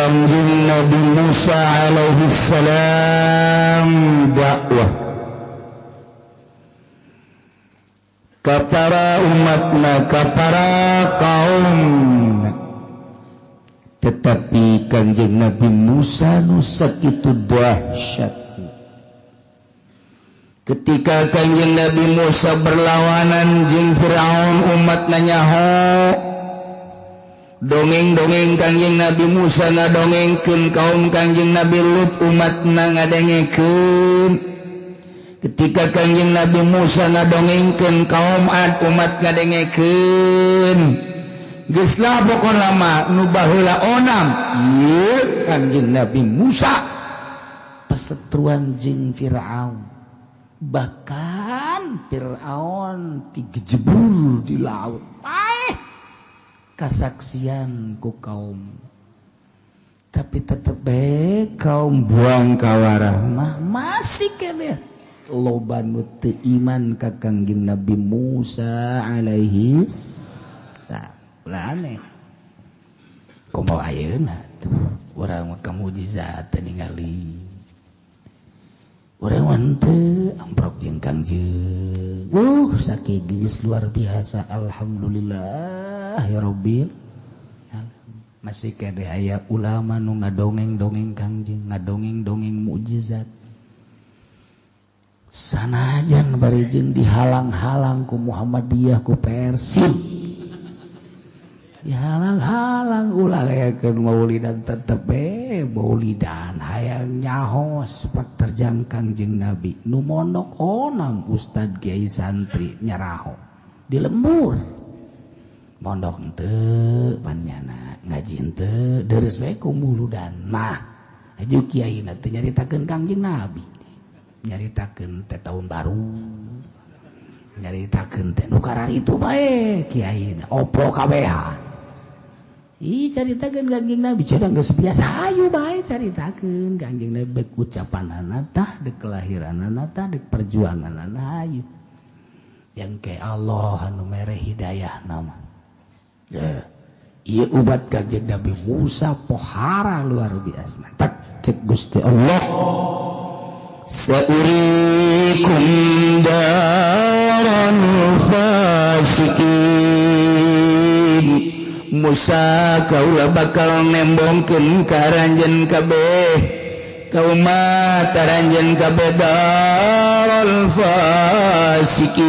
Kangjeng Nabi Musa alaihi salam dakwah ka para umatna, ka para kaum. Tetapi Kangjeng Nabi Musa nu sakitu dahsyat. Ketika Kangjeng Nabi Musa berlawanan jeung Firaun, umatna nyaho. Dongeng-dongeng Kangjeng Nabi Musa ngadongengkeun kaum Kangjeng Nabi Lut, umatna ngadengekeun. Ketika Kangjeng Nabi Musa ngadongengkeun kaum Ad, umat ngadengekeun. Geus lah pokona mah nu baheula onam ieu Kangjeng Nabi Musa pesetruan jeung Firaun. Bahkan Firaun digejebul di laut. Kasaksian ku kaum, tapi tetep bae kaum buang kawarah mah masih kene loba nu teu iman ka Kangjeng Nabi Musa alaihi salam. Ulah aneh kumaha ayeuna tuh urang mah kamujizat teu ningali urang mah teu amprok jeung Kangjeng saking geus luar biasa. Alhamdulillah ya Rabbil masih kade aya ulama nu ngadongeng-dongeng Kangjeng, ngadongeng-dongeng mukjizat. Sanajan bari jeung dihalang-halang ku Muhammadiyah, ku Persib. Dihalang-halang ulah ngayakeun maulidan tetep maulidan hayang nyahos pak terjang Kangjeng Nabi. Nu mondok onam ustad kiai santri nyaraho di lembur. Mondok henteu panjana, ngaji henteu deres wae ku muludan mah. Aju kiaina teh nyaritakeun Kangjeng Nabi. Nyaritakeun teh tahun baru. Nyaritakeun teh nu kararitu bae kiaina opo kabehan. Ih caritakeun Kangjeng Nabi cenah geus biasa hayu bae caritakeun Kangjeng Nabi beuk ucapanana tah deuk kelahiranana tah deuk perjuanganana hayu. Yang ke Allah anu mere hidayah nama. Iya ubat Kangjeng Nabi Musa pohara luar biasa. Tak cek Gusti Allah. Saurikum daran fasikin. Musa kaula bakal nembongkeun ka ranjeun kabeh. Kaumat ranjeun kabeh daral fasikin.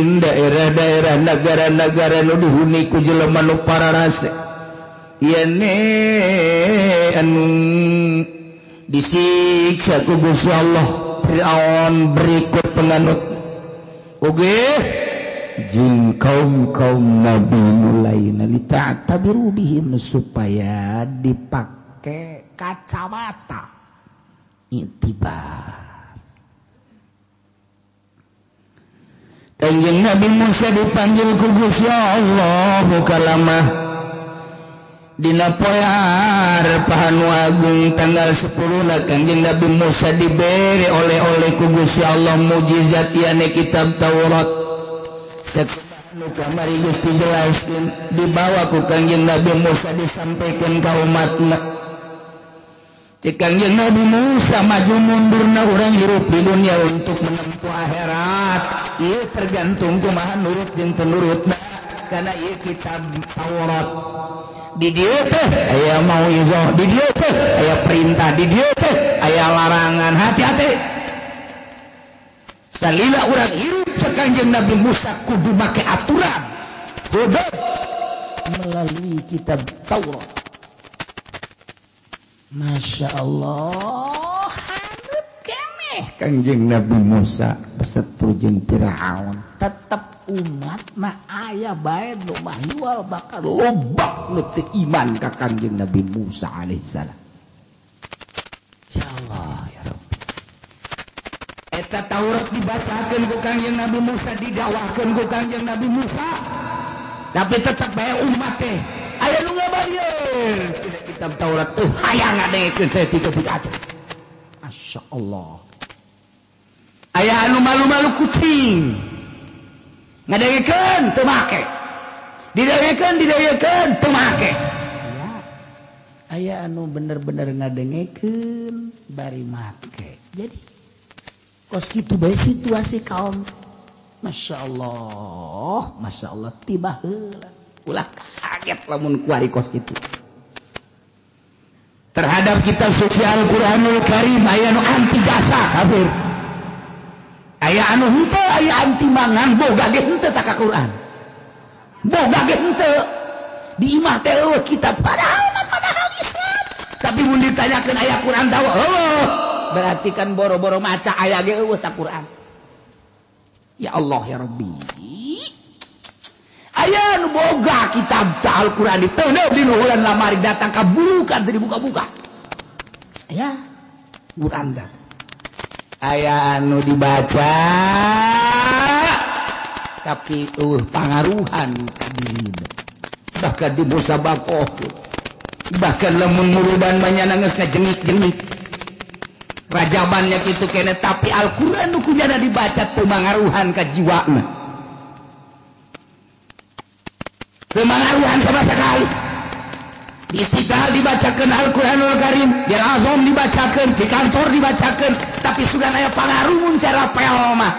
Daerah-daerah negara-negara nu dihuni ku jelema nu pararase. Ieu ne anu disiksa ku Gusti Allah Firaun berikut penganut oge jeung kaum-kaum Nabi mulaina lita'tabiru bihim supaya dipake kacamata itibar. Kangjeng Nabi Musa dipanggil ku Gusti Allah kalamah dina poe Arafah nu agung tanggal 10 Kangjeng Nabi Musa diberi oleh-oleh ku Gusti Allah mukjizat yane kitab Taurat. Satanu kamari geus dijelaskeun dibawa ku Kangjeng Nabi Musa disampaikan ka umatna. Cek Kangjeng Nabi Musa maju mundurna urang hirup di dunia untuk menempuh akhirat. Ieu tergantung kumaha nurut jeung teu nurutna kana ieu kitab Taurat. Di dieu teh aya mauizah, di dieu teh aya perintah, di dieu teh aya larangan. Hati-hati. Salila urang hirup cek Kangjeng Nabi Musa kudu make aturan. Bodoh melalui kitab Taurat. Masya Allah, hanut keneh Kangjeng Nabi Musa beserta jeung Firaun. Tetep umat mah aya bae nu mahyual bakal loba nu teu iman ka Kangjeng Nabi Musa alaihissalam. Ya Allah ya Rabbi. Eta Taurat dibacakeun ku Kangjeng Nabi Musa, didakwakeun ku Kangjeng Nabi Musa. Tapi tetep bae umat teh aya nu ngabayeur kitab Taurat teh hayang ngadengekeun sertifikat. Masya Allah. Aya anu malu-malu kucing ngadengekeun teu make, didengekeun teu make. aya anu bener-bener ngadengekeun bari make. Jadi kos kitu bae situasi kaum. Masya Allah tiba heula. Ulah kaget lamun kuari kos kitu. Terhadap kitab suci Al-Qur'anul Karim aya nu anti jasa kafir. Aya anu henteu aya anti mangan boga ge henteu ta ka Qur'an. Boga ge henteu. Di imah teh kitab padahal Islam. Tapi mun ditanyakeun aya Qur'an tahu, oh, berarti kan boro-boro maca aya ge eueuh ta Qur'an. Ya Allah ya Rabbi. Aya nu boga kitab ta Al-Qur'an diteuneuh di nuhulan lamari datang ka bulukan teu dibuka-buka. Aya Qur'an da. Aya anu dibaca tapi pangaruhan ka dirina. Bahkan di musabaqah. Bahkan lamun murudan manyana geus ngajengik-jengik. Rajabannya kitu kene tapi Al-Qur'an nu kunyana dibaca teu mangaruhan ka jiwana. Teu mangaruhan sama sekali. Di Istiqlal dibacakeun Al-Qur'anul Karim, di Al-Azhar dibacakeun, di kantor dibacakeun, tapi sugan aya pangaruh mun cara pel mah.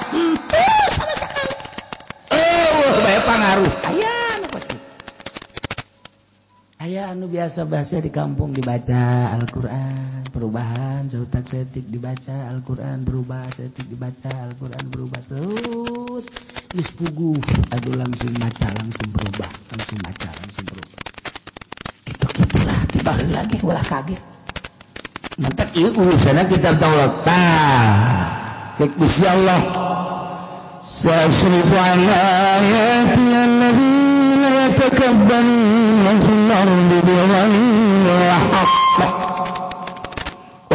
Teu sama sekali. Bae pangaruh. Aya nu pasti. Aya anu biasa-biasa di kampung dibaca Al-Qur'an, perubahan sautak setik dibaca Al-Qur'an, berubah setik dibaca Al-Qur'an, berubah terus. Geus puguh, aduh langsung maca langsung berubah, langsung maca langsung berubah. Gitu-gitulah tiba lagi ulah kaget. Mantak ieu urusanna kitab Taurat. Cek Gusti Allah. Sa'asrifu an ayati alladziina yatakabbaruna fil ardi bighayri haqq.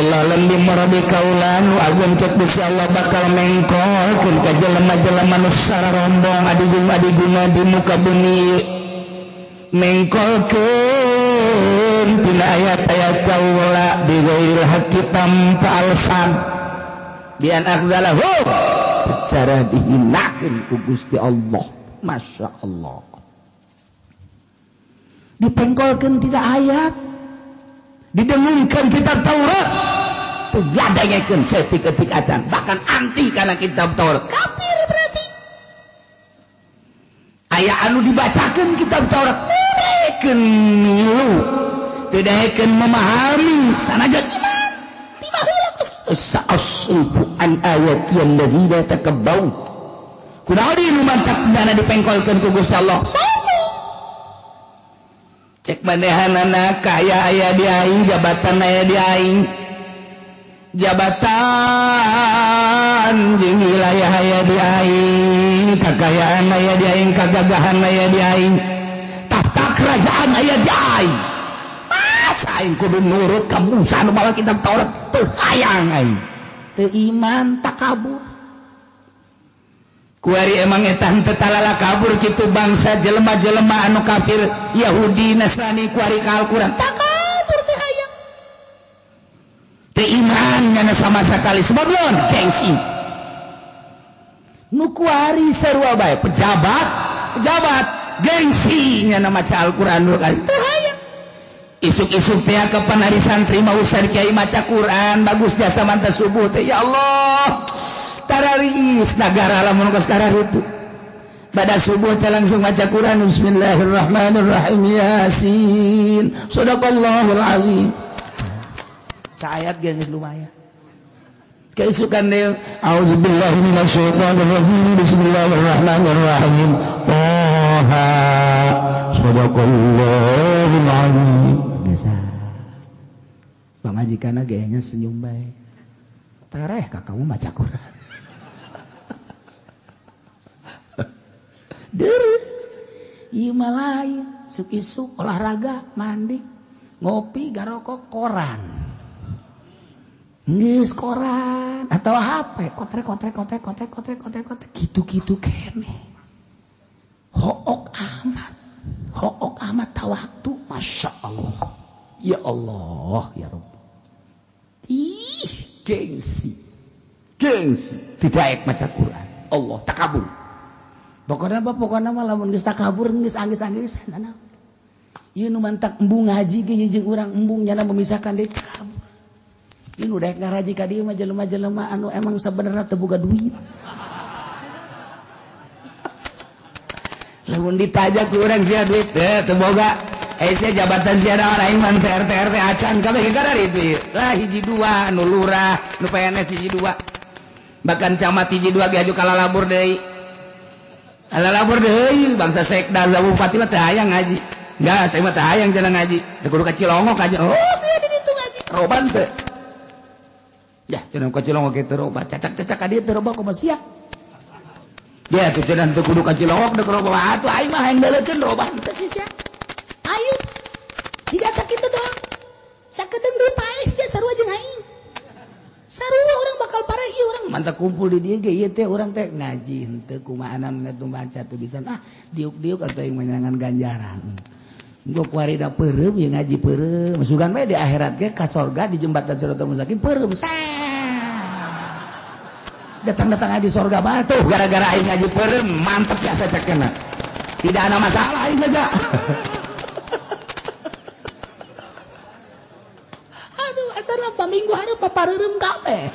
Ulah lembi marabi kaulan agung cek Gusti Allah bakal mengkolkeun ka jelema-jelema nu sararondong adiguna di muka bumi. Mengkolkeun tina ayat-ayat kaula bighairi haqqi tanpa alasan. Bian akhzalahu secara dihinakeun ku Gusti Allah. Masya Allah. Dipengkolkeun tina ayat. Didengungkeun kitab Taurat. Teu gadengekeun setik-etik acan, bahkan anti kana kitab Taurat. Kafir berarti. Aya anu dibacakeun kitab Taurat teurekeun milu. Teu daekeun memahami sanajan iman. Tiba heula ku sa'asrifu an ayati alladzina takabbaru. Kunaon di nu mantak dana dipengkolkeun ku Gusti Allah? Cek manehanana kaya aya di aing, jabatan aya di aing. Jabatan jeung wilayah aya di aing, kakayaan aya di aing, kagagahan aya di aing. Tahta kerajaan aya di aing. Masa aing kudu nurut ka Musa nu bawa kitab Taurat? Teu hayang aing. Teu iman takabur. Kuari emang etan tetalala kabur kitu bangsa jelema-jelema anu kafir Yahudi Nasrani kuari ka Al-Qur'an takabur teh hayang teu iman nya sama sekali sebab naon gengsi nu kuari sarua bae pejabat gengsi nya maca Al-Qur'anul Karim teu hayang isuk-isuk teh kapan hari santri mau usah kiai maca Qur'an bagus jasa manta subuh teh ya Allah tarariis negara lamun geus kararitu pada subuh teh langsung maca Quran bismillahirrahmanirrahim yasin sadaqallahul azim saayat ge geus lumayan keisukan teh auzubillahi minasyaitonir rajim bismillahirrahmanirrahim taha sadaqallahul azim biasa pamajikanna ge nya senyum bae tareh ka kamu maca Quran deres ieu mah lain suk-isuk olahraga mandi ngopi garokok koran geus koran atau HP kotrek gitu kene hook amat tawaktu Masya Allah ya Allah ya Rabb gengsi tidak maca Quran Allah takabur. Pokoknya mah lamun geus takabur geus anggis-anggis. Ieu nu mantak embung ngaji ge jeung urang embung nyana memisahkan deui kabur. Ieu nu daek ngaraji ka dieu mah jelema-jelema anu emang sabenerna teu boga duit. Lamun ditajak ku urang sia duit teu boga. Sia jabatan sia naon aing mah RT acan kabeh gara itu. Lah hiji dua nu lurah, nu PNS hiji dua. Bahkan camat hiji dua ge aju kalalabur deui. Kalalabur deui bangsa sekda zawu Fatimah teu hayang ngaji. Enggak, saya mah teu hayang cenah ngaji. Teu kudu ka Cilongok aja. Oh, saya di ditu ngaji. Roban teu. Ya, cenah ka Cilongok kitu roba. Cacak-cacak ka dieu teu roba kumaha sia. Ya, tuh cenah teu kudu ka Cilongok teu roba. Atuh aing mah hayang dalekeun roban teu sia. Ayo. Tidak sakitu doang. Sakedeung deui paes sia sarua jeung aing. Sarua urang bakal parah ieu urang mantap kumpul di dieu ge ieu teh urang teh ngaji henteu kumaanan ngatu baca teu bisa. Ah, diuk-diuk atuh aing menyangan ganjaran. Engko kuarina peureum ye ngaji peureum sugan bae di akhirat ge ka sorga di jembatan Siratal Mustaqim peureum. Datang-datang di sorga bae tuh gara-gara aing ngaji peureum mantep ya cekna. Tidak ada masalah aing aja. Aduh asal paminggu hareup papareureum kabeh.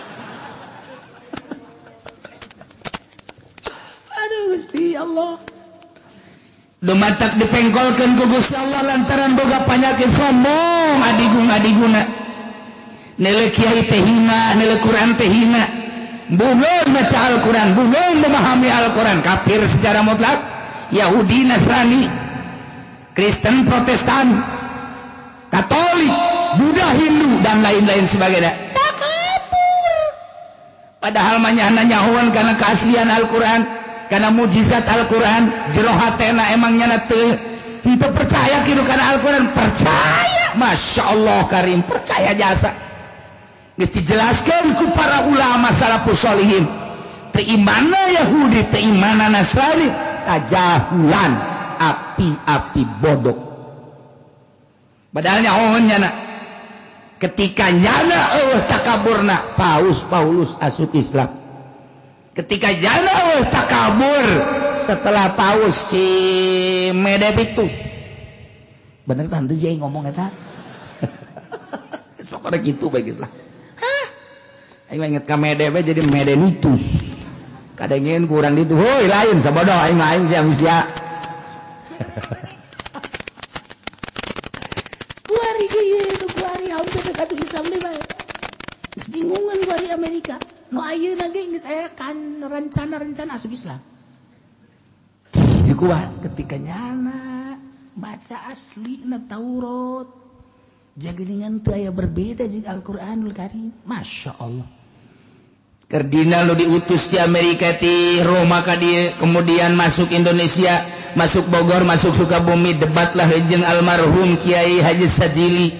Aduh Gusti Allah. Dumatak dipengkolkeun ku Gusti Allah lantaran boga panyakit sombong adigung-adiguna. Nilai kiai teh hina, nilai Quran teh hina. Buleun baca Al-Quran, buleun memahami Al-Quran, kafir secara mutlak. Yahudi, Nasrani, Kristen, Protestan, Katolik, Buddha, Hindu dan lain-lain sebagainya. Tak kabur. Padahal manyana nyahoan karena keaslian Al-Quran. Karena mujizat Al-Quran jero hatena emang nyana teu percaya kitu kana Al-Quran percaya Masya Allah Karim percaya jasa geus dijelaskeun ku para ulama salafus sholihin teu imanna Yahudi teu imanna Nasrani kajahulan api-api bodoh padahal nyahoan nyana ketika nyana takaburna Paulus asup Islam. Ketika jana takabur setelah Paus si Medepitus. Bener tante sih ngomong eta. Pokoknya gitu bagus lah. Hah? Aing inget ka Medebe jadi Medenitus. Kadangin kurang itu. Hoi lain sabodoh aing sia sia. Kuari kieu kuari hampir dekat Islam deui bae. Bingungan kuari Amerika. No ayeuna ge geus aya kan rencana asup Islam. Ieu kuat ketika nyana baca aslina Taurat. Jageningan teu aya berbeda jeung Al-Qur'anul Karim. Masya Allah. Kardinal nu diutus di Amerika ti Roma ka dieu kemudian masuk Indonesia, masuk Bogor, masuk Sukabumi debatlah jeung almarhum Kiai Haji Sadili.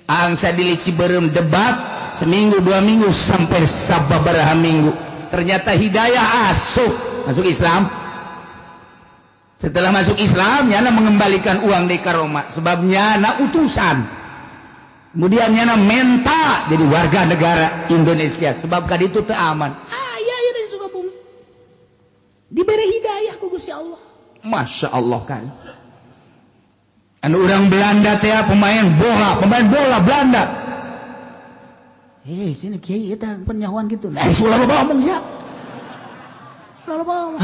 Ang Sadili Ciberem debat seminggu 2 minggu sampai sababaraha minggu ternyata hidayah masuk Islam. Setelah masuk Islam nyana mengembalikan uang di Roma sebabnya na utusan kemudian nyana menta jadi warga negara Indonesia sebab kad itu teu aman iya di Sukabumi diberi hidayah ku Gusti Allah. Masya Allah kan anu urang Belanda teh pemain bola Belanda. Sini kiai eta penyahuan gitu. Nah, sulah ngomong sia. Loba.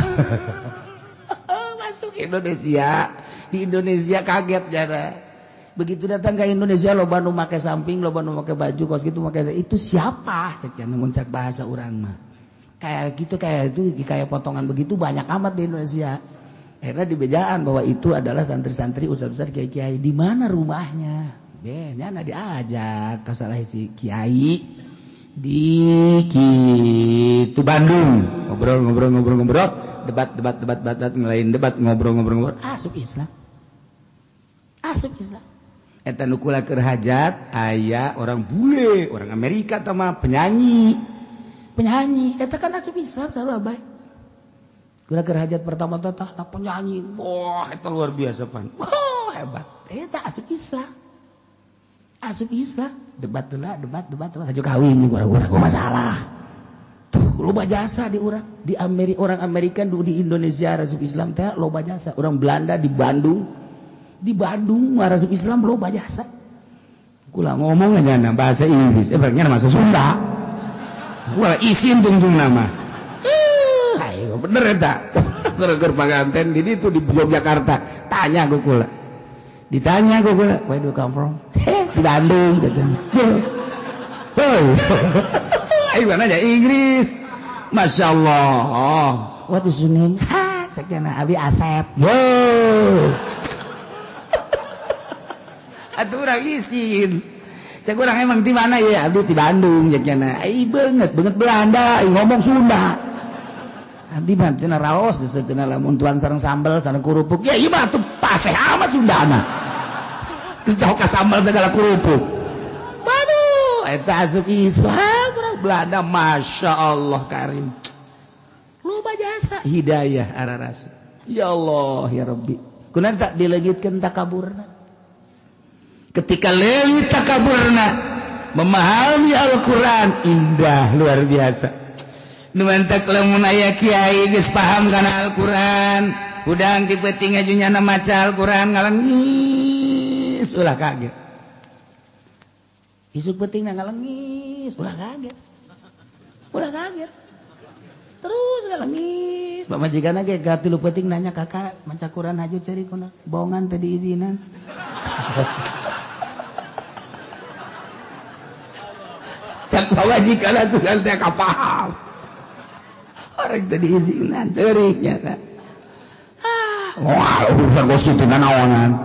Masuk Indonesia. Di Indonesia kaget jara. Begitu datang ke Indonesia loba nu make samping, loba nu make baju kos gitu make itu siapa? Cek mun cak bahasa urang mah. Kayak gitu kayak potongan begitu banyak amat di Indonesia. Akhirnya dibejaan bahwa itu adalah santri-santri ustaz-ustaz kiai-kiai. Di mana rumahnya? Nyana diajak ke salah si kiai di kitu Bandung ngobrol debat ngelain debat ngobrol asup Islam eta nu kula keur hajat aya orang bule orang Amerika teh mah penyanyi eta kan asup Islam sarua bae kula keur hajat pertama teh penyanyi wah eta luar biasa pan wah hebat eta asup Islam debat aja kawin orang masalah tuh loba jasa di orang di Amerika orang Amerika di Indonesia asup Islam teh loba jasa orang Belanda di Bandung di Bandung marasuk Islam loba jasa kula ngomong aja bahasa Inggris sebenarnya bahasa Sunda kula isin tungtung nama ayo bener eta keur paganten di itu di Yogyakarta tanya ku kula ditanya ku kula where do you come from di Bandung katanya ayo nanya Inggris Masya Allah what is your name ceknya Abi Asep atuh urang isin cek urang emang di mana ya abdi di Bandung ceknya banget Belanda ngomong Sunda abdi mah cenah raos cenah lamun tuan sareng sambel sareng kurupuk ya ieu mah atuh paseh amat Sundana geus jauh ka sambal segala kurupuk waduh eta asup Islam urang Belanda Masya Allah karim loba jasa hidayah ararasu ya Allah ya Rabbi kunaon tak dilegitkeun takaburna ketika leungit takaburna memahami Al-Quran indah luar biasa nu mantak lamun aya kiai geus paham kana Al-Quran udang dipeuting ajunyana maca Al-Quran ngalengis ulah kaget isuk peutingna ngalengis ulah kaget terus ngalengis pamajikana ge ka 3 peuting nanya kakak maca Quran haju ceri kunaon bohongan teh diizinan cak pamajikan atuh kan teh kapaham orang teh diizinan ceurignya kan wah urusan gosip teh naonan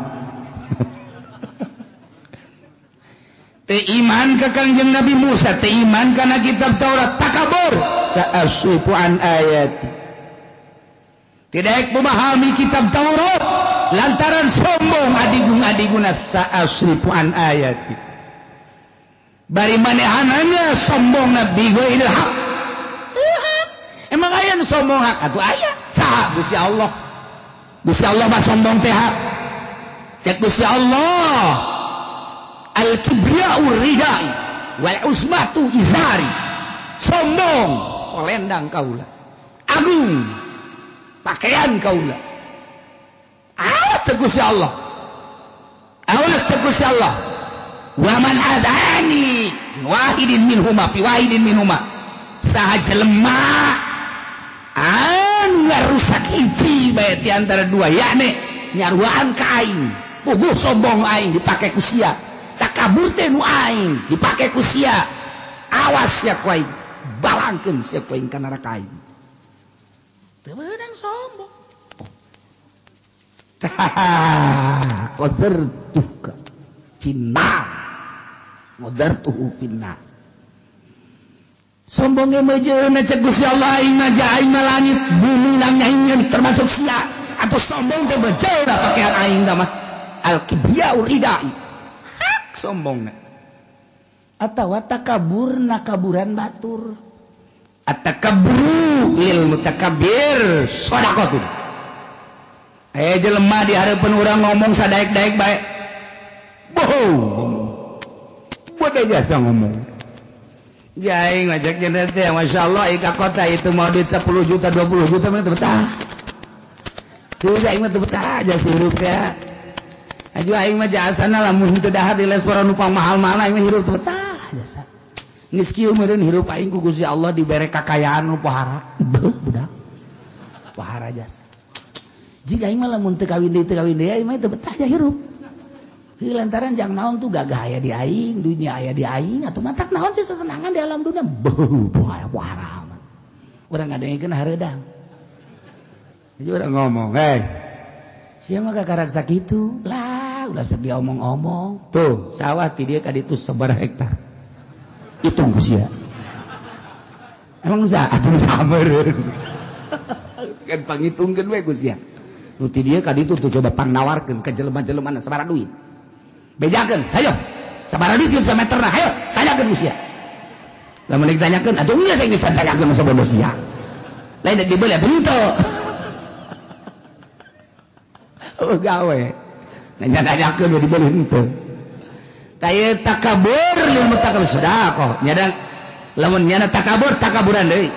teu iman ka Kangjeng Nabi Musa teu iman kana kitab Taurat takabur sa'asrifu an ayati tidak memahami kitab Taurat lantaran sombong adigung-adiguna sa'asrifu an ayati bari manehanana sombong Nabi ghairil haq emang aya nu sombong hak atuh aya saha Gusti Allah mah sombong teh hak cek Gusti Allah al-kibriya'u ridai wal usmatu izari sombong solendang kaula agung pakaian kaula awas cek Gusti Allah wa man adani wahidin minhuma saha jelema anu ngarusak hiji bae di antara dua yakni nyaruaan ka aing puguh sombong aing dipake ku sia takabur teh nu aing dipake ku sia awas ya ku aing balangkeun sia ku aing ka neraka aing teu meunang sombong qadartuka finnar qadartuhu finnar sombongnya mejeuna cek Gusti Allah aing mah langit bumi langit termasuk sia atau sombong teh mejeuna pakaian aing mah al-kibriya'u ridai hak sombongna atawa takaburna kaburan batur at-takaburu lil mutakabbir shadaqatun jelema di hareupeun urang ngomong sadaek-daek bae bohong bodoh jasa ngomong Jaing ngajak jenderal teh Masya Allah ika kota itu mau duit 10 juta 20 juta mah teu betah. Tuh aing mah teu betah aja hirup teh. Aju aing mah jasana lamun teu dahar di les para numpang mahal-mahal aing mah hirup teu betah jasa. Geus kieu meureun hirup aing ku Gusti Allah dibere kakayaan nu pohara. Budak. Pohara jasa. Jika aing mah lamun teu kawin deui aing mah teu betah aja hirup. Lantaran jang naon tuh gagah aya di aing dunia aya di aing atuh matak naon sih sesenangan di alam dunia pohara urang ngadengkeun hareudang jadi urang ngomong sia mah kakarak sakitu lah ulah sok diomong-omong tuh sawah ti dieu ka ditu sabaraha hektar hitung ku sia emang bisa atuh sameureun kan pangitungkeun we ku sia nu ti dieu ka ditu tuh coba pangnawarkeun ka jelema-jelemana sabaraha duit bejakeun hayo sabaraha duit kieu sameterna hayo tanyakeun ku sia lamun ditanyakeun atuh geus saya geus tanyakeun masa bodoh sia lain dibeli atuh henteu oh gawe nanyakeun dibeli henteu taya takabur lil mutakabir sedekah nyada lamun nyana takaburan deui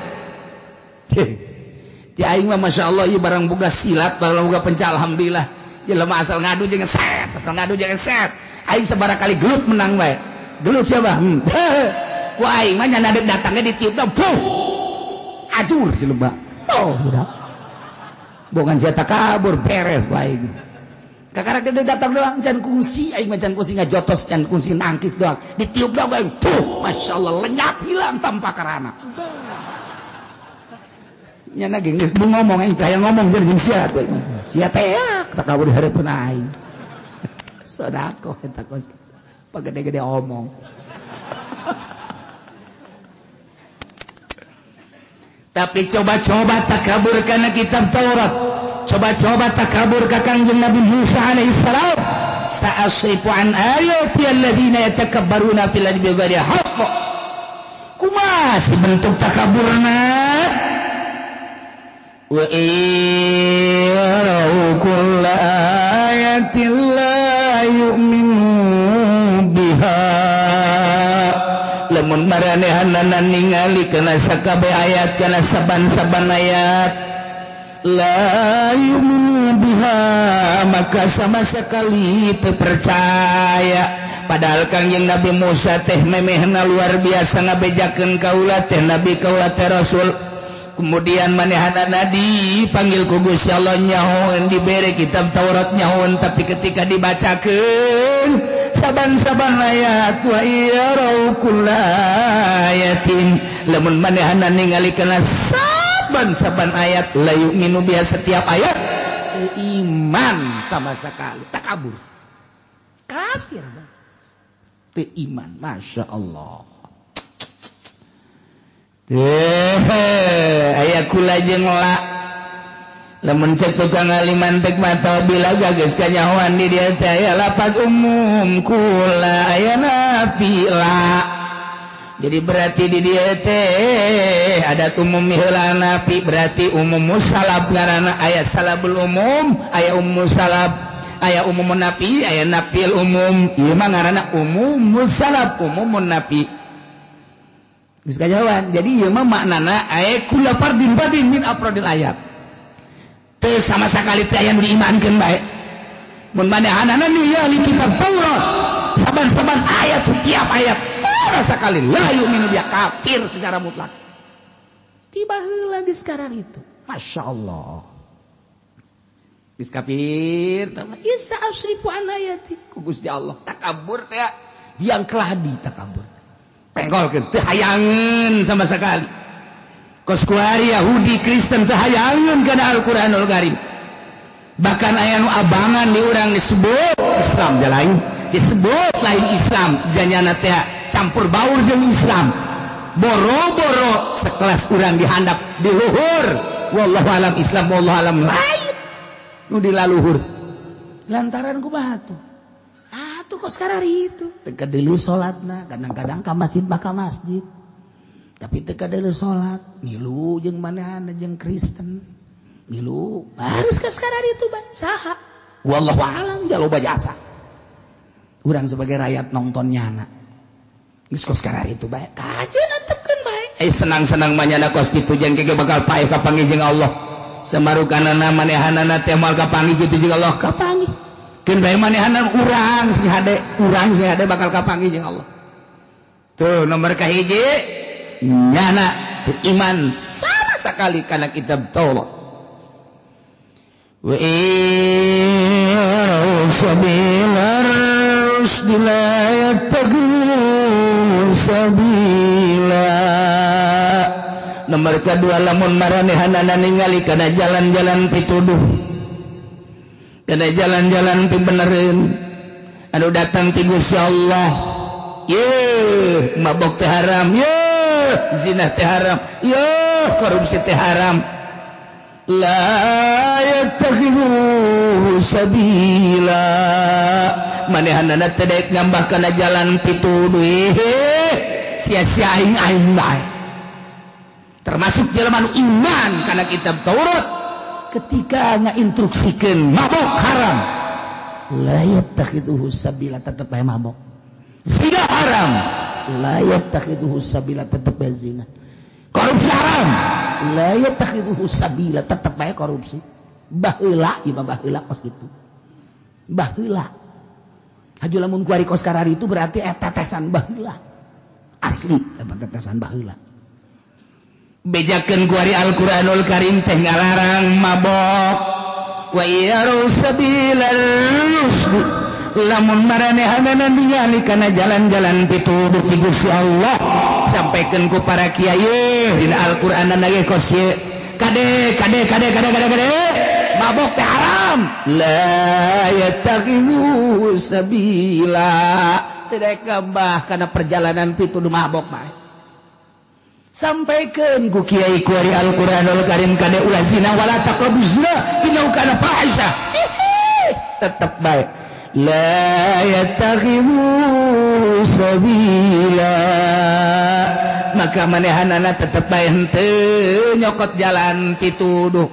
ti aing mah masyaallah ieu barang boga silat barang boga penca alhamdulillah jelema asal ngadu jeung set aing sabarakali gelut menang bae gelut siapa ku aing mah nya datangnya ditiupna ajur jelema budak bukan sia takabur beres bae kakara gede datang doang can kungsi aing mah can kungsi ngajotos can kungsi nangkis doang ditiup doang aing masyaallah lenyap hilang tanpa karana nyana geus ngomong aing teh ngomong jeung sia teak takabur hareupeun aing sodako eta kos pagede-gede omong tapi coba-coba takabur kana kitab Taurat coba-coba takabur ka Kangjeng Nabi Musa alaihi salam sa'asifu an ayati alladzina yatakabbaruna fil ardi bighairi haqq kumaha si bentuk takaburna wa iyarau kulla ayatin la yu'minu biha lamun maranehanana ningali kana sakabeh ayat kana saban-saban ayat la yu'minu biha maka sama sekali teu percaya padahal Kangjeng Nabi Musa teh memehna luar biasa ngabejakeun kaula teh nabi kaula teh rasul kemudian manehanana dipanggil ku Gusti Allah nyahoeun dibere kitab Taurat nyahoeun tapi ketika dibacakeun saban-saban ayat wa yarau kullayatin lamun manehana ningali kana saban-saban ayat la yu'minu biha setiap ayat iman sama sekali takabur kafir teu iman masyaallah aya kula jeung la lamun cek tukang aliman tek mata bila gages kanyahoan di dia teh aya lapad umum kula aya nafila jadi berarti di dia teh ada umum heula nafi berarti umum musalab ngaranna aya salabul umum aya umum salab aya umum nafi aya nafil umum ieu mah ngaranna umum musalab umumun nafi geus kajawan jadi ieu mah maknana aya kula fardin badin min afradil ayat teu sama sekali teh aya nu diimankeun bae mun manehanana ningali kitab Taurat saban-saban ayat setiap ayat sama sekali la yu'minu biha kafir secara mutlak tiba heula geus karar itu masyaallah geus kafir tah isa asrifu an ayati ku Gusti Allah takabur teh yang keladi takabur pengkol teu hayangeun sama sekali kos kuari Yahudi Kristen teu hayangeun kana Al-Qur'anul Karim bahkan aya nu abangan di urang disebut Islam jalain disebut lain Islam janyana teh campur baur jeung Islam boro-boro sekelas urang dihandap di luhur wallahu alam Islam wallahu alam lain nu di laluhur lantaran kumaha tuh tuh kos karari itu teka dulu sholatna kadang-kadang ka masjid maka masjid tapi teka dulu sholat milu jeung manehana jeung Kristen milu harus kos karari itu bang saha wallahu alam jaloba jasa urang sebagai rakyat nontonnya anak geus kos karari itu bae kajeuna tepkeun bae senang-senang manyana kos kitu jeung kege bakal paeh kapanggih jeung Allah samarukanana manehanana teh moal kapanggih kitu jeung Allah kapanggih keun bae manehanna urang sing hade bakal kapanggih jeung Allah tuh nomor kahiji nyana iman sama sekali kana kitab Taurat wa sabilar rusdila yattaqun sabila nomor kedua lamun maranehanana ningali kana jalan-jalan pituduh kana jalan-jalan pibenereun anu datang ti Gusti Allah ye mabok teh haram ye zina teh haram ye korupsi teh haram la yattakhidhu sabila manehanana teh daek ngambah kana jalan pituduh sia-sia aing bae termasuk jelema nu iman kana kitab Taurat ketika ngainstruksikeun mabok haram la yattakhidhu sabila tetep bae mabok zina haram la yattakhidhu sabila tetep bae zina korupsi haram la yattakhidhu sabila tetep bae korupsi baheula ieu baheula kos kitu baheula. Haju lamun ku ari kos karari itu berarti tetesan baheula. Asli tetesan baheula. Bejakeun ku ari Al-Qur'anul Karim teh ngalarang mabok. Wa yaru sabilal rusdi. Lamun maranehanana ningali kana jalan-jalan pituduh ti Gusti Allah sampaikeun ku para kiai dina Al-Qur'an ge kos kieu. Kade mabok teh haram. La yattakhidhu sabila. Teu daek gambah kana perjalanan pituduh mabok bae. Sampaikeun ku kiai ku ari Al-Qur'anul Karim kade ulah zina wala taqrabuz zina innahu kana fahisha. Tetep bae. La yattakhidhu sabila. Maka manehanana tetep bae henteu nyokot jalan pituduh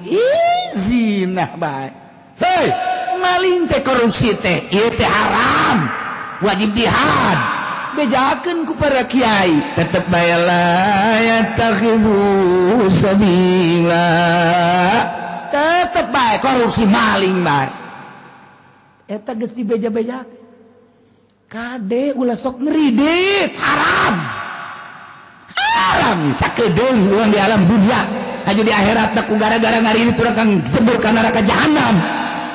zina bae. Hei, maling teh korupsi teh ieu teh haram. Wajib jihad. Bejakeun ku para kiai tetep bae la yattakhidhu sabila. Tetep bae korupsi maling bae. Eta geus dibeja-beja. Kade ulah sok ngridit haram. Haram sakedeung urang di alam dunia. Aju di akhirat ku gara-gara ngaririt urang kang jebur ka neraka jahanam.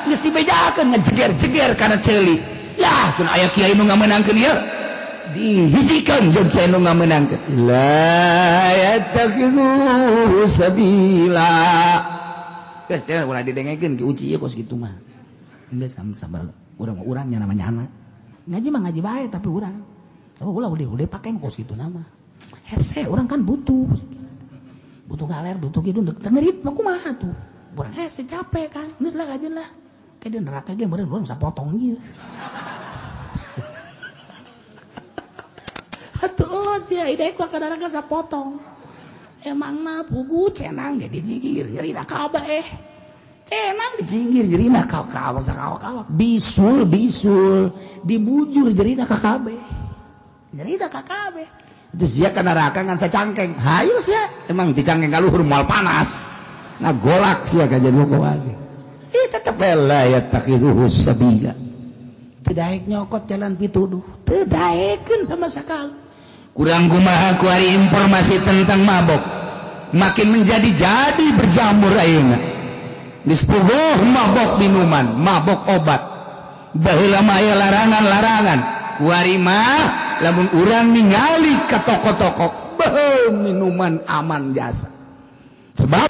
Geus dibejakeun ngajeger-jeger kana ceuli. Lah tun aya kiai nu ngamenangkeun ieu. Dihijikeun jeung kiai nu ngamenangkeun. La yattakhidhu sabila. Geus ulah didengekeun ki uci ieu kos kitu mah. Enggak sabar urang-urangnya namanya anak ngaji mah ngaji bae tapi urang tapi ulah udah pakai kos gitu nama hese orang kan butuh galer butuh gitu dengerin mah kumaha tuh urang hese capek kan geus lah kajeun lah kayak di neraka ge meureun urang bisa potong ieu atuh los ya idek ka neraka sa potong emangna pugu cenang ge dijigir nyarina kabeh cenang dijinggir jerina kawak bisul dibujur jerina kakabeh itu sia ka neraka ngan sacangkeng hayu sia emang dicangkeng ka luhur moal panas nah golak sia ka jeung kau lagi tetep la yattakhidhu sabila teu daek nyokot jalan pituduh teu daekeun sama sakali kurang kumaha ku ari informasi tentang mabok makin menjadi berjamur ayeuna. Dispuguh mabok minuman, mabok obat. Baheula mah aya larangan-larangan. Kuari mah lamun urang ningali ka toko-toko, minuman aman jasa. Sebab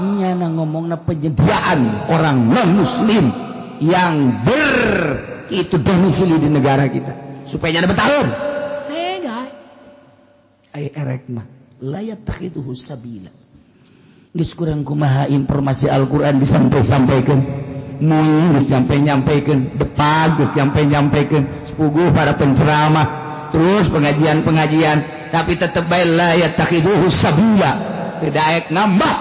nyana ngomongna penyediaan orang non-muslim yang itu domisili di negara kita supaya nyana betahun. Sega. Ai erek mah la yattakhidhu sabila. Geus kurang kumaha informasi Al-Qur'an disampaikan mung geus nyampeikeun depan geus nyampeikeun sepuguh para penceramah terus pengajian tapi tetep bae la yattakhidhu sabila teu daek nambah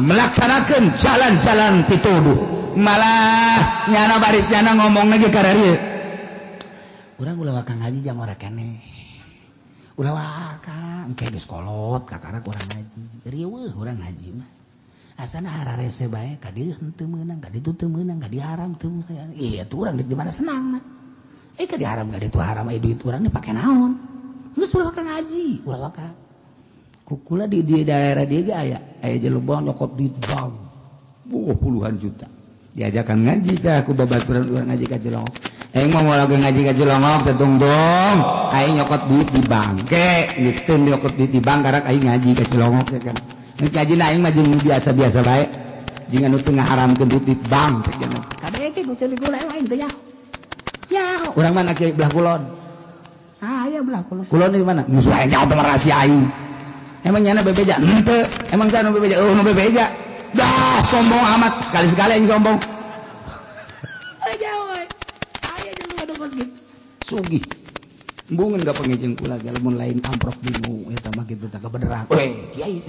melaksanakeun jalan-jalan pituduh malah nyana baris nyana ngomong lagi kararieu urang ulah wakang ngaji jang ora keneh ulah wakang engke geus kolot kakara kurang ngaji riweuh urang ngaji mah asana hararese bae ka dieu henteu meunang ka ditu teu meunang ka diharam teu meunang ieu tuh urang di mana senang ka diharam ka ditu haram duit urang dipake naon geus ulah wakang ngaji ulah wakang kukula di daerah dia ge aya jelebong nyokot duit bank puluhan juta diajakan ngaji teh aku babaturan urang ngaji ka Cilongok aing mah moal ngaji ka Cilongok satungtung aing nyokot duit di bank ke geus teu nyokot duit di bank karak aing ngaji ka Cilongok kan ngaji na aing mah jeung biasa-biasa bae jeung anu teu ngaharamkeun duit di bank teh cenah kadek ge guceuli gula lain teh ya urang mah kieu belah kulon aya belah kulon di mana geus wae nyaho teh rahasia aing emang nyana bebeja henteu emang sana bebeja nu bebeja dah sombong amat sekali-sekali aing sombong aja we aya jeung nu kos gitu sugih embungeun ka pangejeung kula lamun lain amprok bingung eta mah kitu teh kebeneran we kiai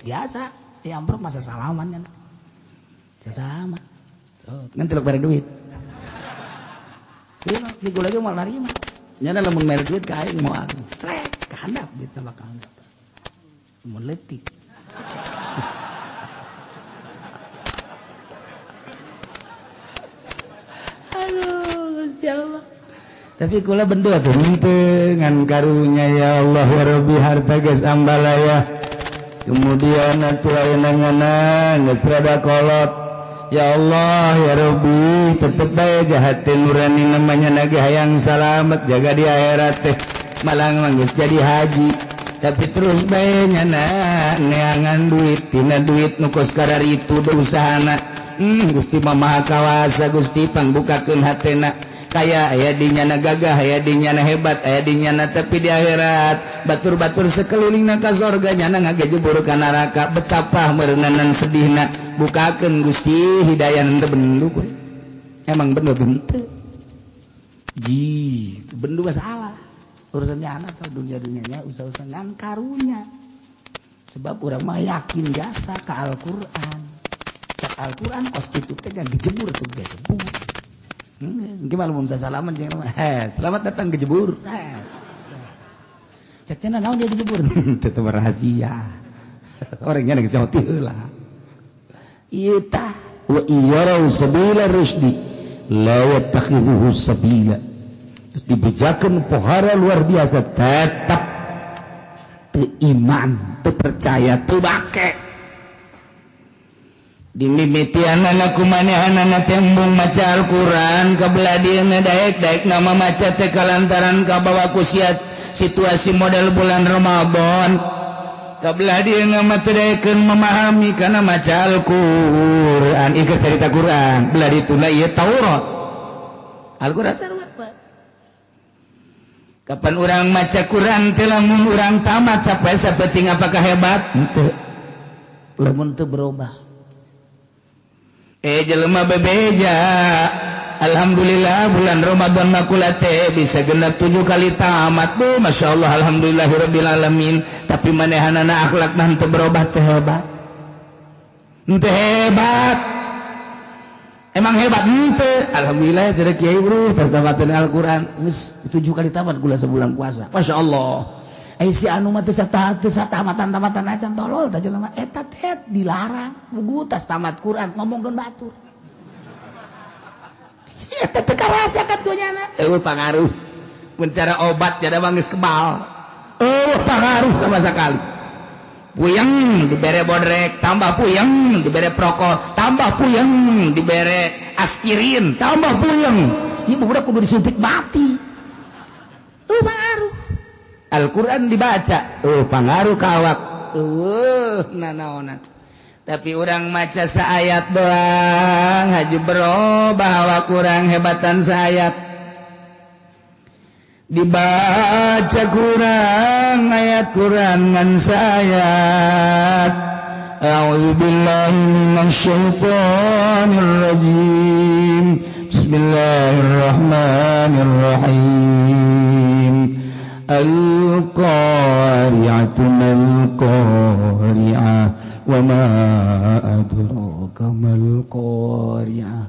biasa di amprok masa salaman kan salaman ngan teluk bare duit ieu di gula ge moal narima nyana lamun mere duit ka aing moal trek ka handap duit teh bakal handap meletik aduh tapi kula bendo tuh ngan karunya ya Allah ya Rabbi harta geus ambalaya kemudian atuh ayeuna ngana geus rada kolot ya Allah ya Rabbi tetep bae jahat teh nurani namanya nage hayang salamet jaga di akhirat teh malang mah geus jadi haji tapi terus bae nyana neangan duit tina duit nu kos kadar itu usahana Gusti mah maha kawasa Gusti pangbukakeun hatena kaya aya dinyana gagah aya dinyana hebat aya dinyana tapi di akhirat batur-batur sekelilingna ka surga nyana ngagejebur ka neraka betapa meureunanan sedihna bukakeun Gusti hidayah teu bendu emang bendu teu ji bendu salah urusannya anak atau dunia-dunianya usah-usah ngan karunya sebab urang mah yakin jasa ka Al-Qur'an cak Al-Qur'an kos kitu teh gejebur tuh gejebur gimana mau salaman jangan selamat datang ke Jebur ceknya naon dia di Jebur tetap rahasia orangnya nggak bisa lah ita wa iyarau sabila rusdi la yattakhidhuhu sabila terus dibejakan pohara luar biasa tetap teu iman teu percaya teu bake dimimitianana kumanehanana tembung maca Al-Quran kabelah dieuna daek nama maca teh kalantaran kabawa ku situasi model bulan Ramadan kabelah dieuna mah teu daekeun memahami kana maca Al-Quran ieu cerita Quran belah dituna ieu Taurat Al-Quran sarua kapan urang maca Quran teh lamun urang tamat sapenting apakah hebat henteu lamun teu berubah jelema bebeja alhamdulillah bulan Ramadan makula teh bisa genep 7 kali tamat tuh Masya Allah alhamdulillahirabbil alamin tapi manehanana akhlakna teu berubah teh hebat emang hebat henteu alhamdulillah cenah kiai bro tos tamatkeun Al-Qur'an geus 7 kali tamat gula sebulan puasa Masya Allah si anu mah teu tamatan acan tolol tah jelema eta teh dilarang bugu tas tamat Quran ngomongkeun batur eta teh karasa kan dunyana pangaruh mun cara obat jadi mah geus kebal pangaruh sama sekali puyeng dibere bodrek tambah puyeng dibere prokol tambah puyeng dibere aspirin tambah puyeng ieu budak kudu disuntik mati pangaruh Al-Quran dibaca pangaruh kawak nanaonan tapi orang maca saayat doang haji berubah awak kurang hebatan saayat dibaca kurang ayat Quran ngan saayat a'udzubillahi minasyaitonir rajim bismillahirrahmanirrahim Al-Qari'atu mal-Qari'ah wa ma adraka mal-Qari'ah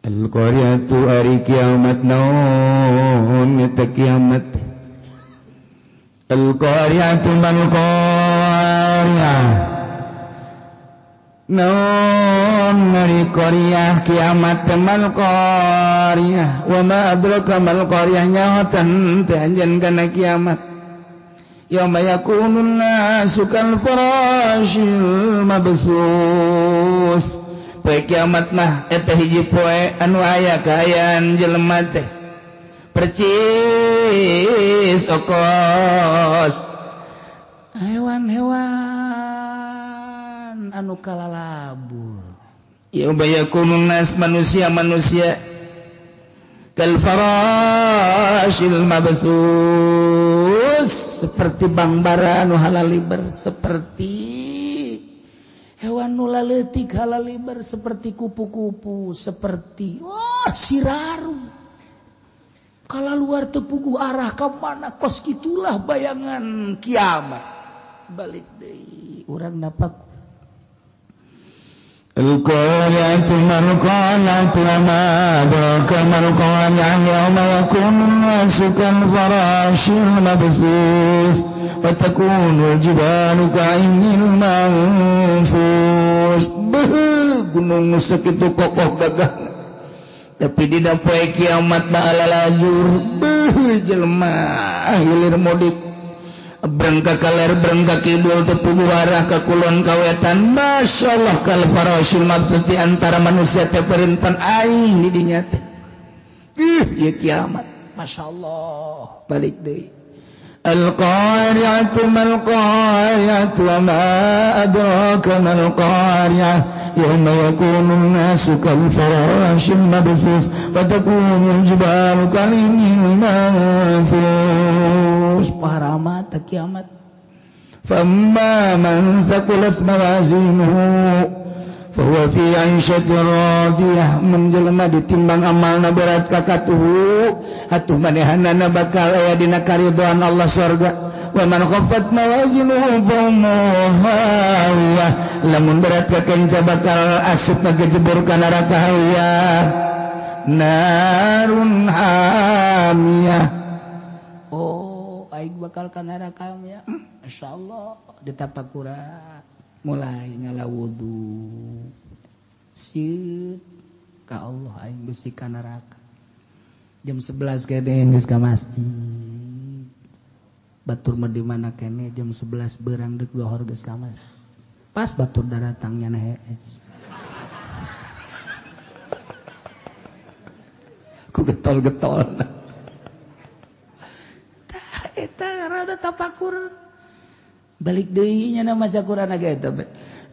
Al-Qari'atu ari kiamat naon eta kiamat Al-Qari'atu mal-Qari'ah naon ari Qari'ah kiamat mal Qari'ah wa ma adraka mal Qari'ah nyahotan teh anjeun kana kiamat yauma yakunun nasu kal farashil mabsus poe kiamat mah eta hiji poe anu aya kaayaan jelema teh percis okos hewan-hewan anu kalalabur yauma yakunun nas manusia kal farashil mabsus seperti bangbara anu halaliber seperti hewan nu laletik halaliber seperti kupu-kupu seperti siraru kalau luar tepugu arah ke mana kos gitulah bayangan kiamat balik deui urang napak Al-Qari'atu mal-Qari'atu ma adraka mal-Qari'ah yawma yakunun nasu kal farashil mabthus wa takunu al-jibalu ka'aynil manfush gunung nu sakitu kokoh gagah tapi tidak poe kiamat ba'ala lajur jelema hilir mudik berangkat kaler berangkat kidul tepugu arah ke kulon kawetan masyaallah kal farasil mabsuti antara manusia teh perenpan aing di dinya teh ieu kiamat masyaallah balik deui al-qari'atu mal-qari'atu wa ma adraka mal-qari'ah yawma yakunu an-nasu kal-farashil mabthus wa takunu al-jibalu kal-'ihni al-manfush paramat kiamat famma man thaqulat mawazinuhu fahuwa fi 'aishatin radiyah menjelema ditimbang amalna berat ka katuhu atuh manehanana bakal aya dina karidhoan Allah surga wa man khaffat mawazinuhu fa hawiyah lamun berat ka kenca bakal asup ngejebur ka neraka hawiyah narun hamiyah oh aing bakal ka neraka ya masyaallah ditapakura mulai ngala wudu sieun ka Allah aing besi ka neraka jam 11 kene geus ka masjid batur mah di mana kene jam 11 beurang deuk lohor geus ka masjid pas batur datang nya hees ku getol-getol tah eta rada tapakur balik deui nya maca Quran aga eta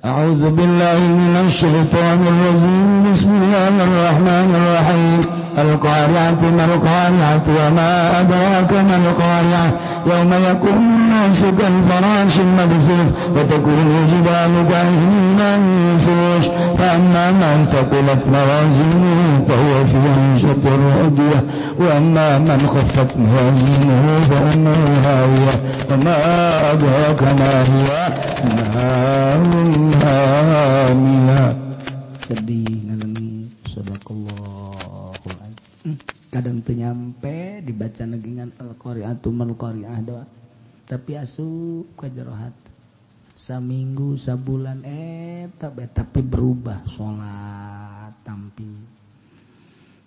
A'udzu billahi minasy syaithanir rajim bismillahir rahim al-qari'atu mal-qari'atu wa ma adraka mal-qari'ah yawma yakunu an-nasu kal-farashil mabthus wa takunu al-jibalu kal-'ihni al-manfush fa amma man thaqulat mawazinuhu fa huwa fi 'ishatin radiyah wa amma man khaffat mawazinuhu fa ummuhu hawiyah wa ma adraka ma hiya narun hamiyah sedih ngalami sadaqallahul adzim kadang teu nyampe dibaca negingan al-qari'atu mal-qari'ah doa tapi asup ka jero hati saminggu sabulan tapi berubah salat tampi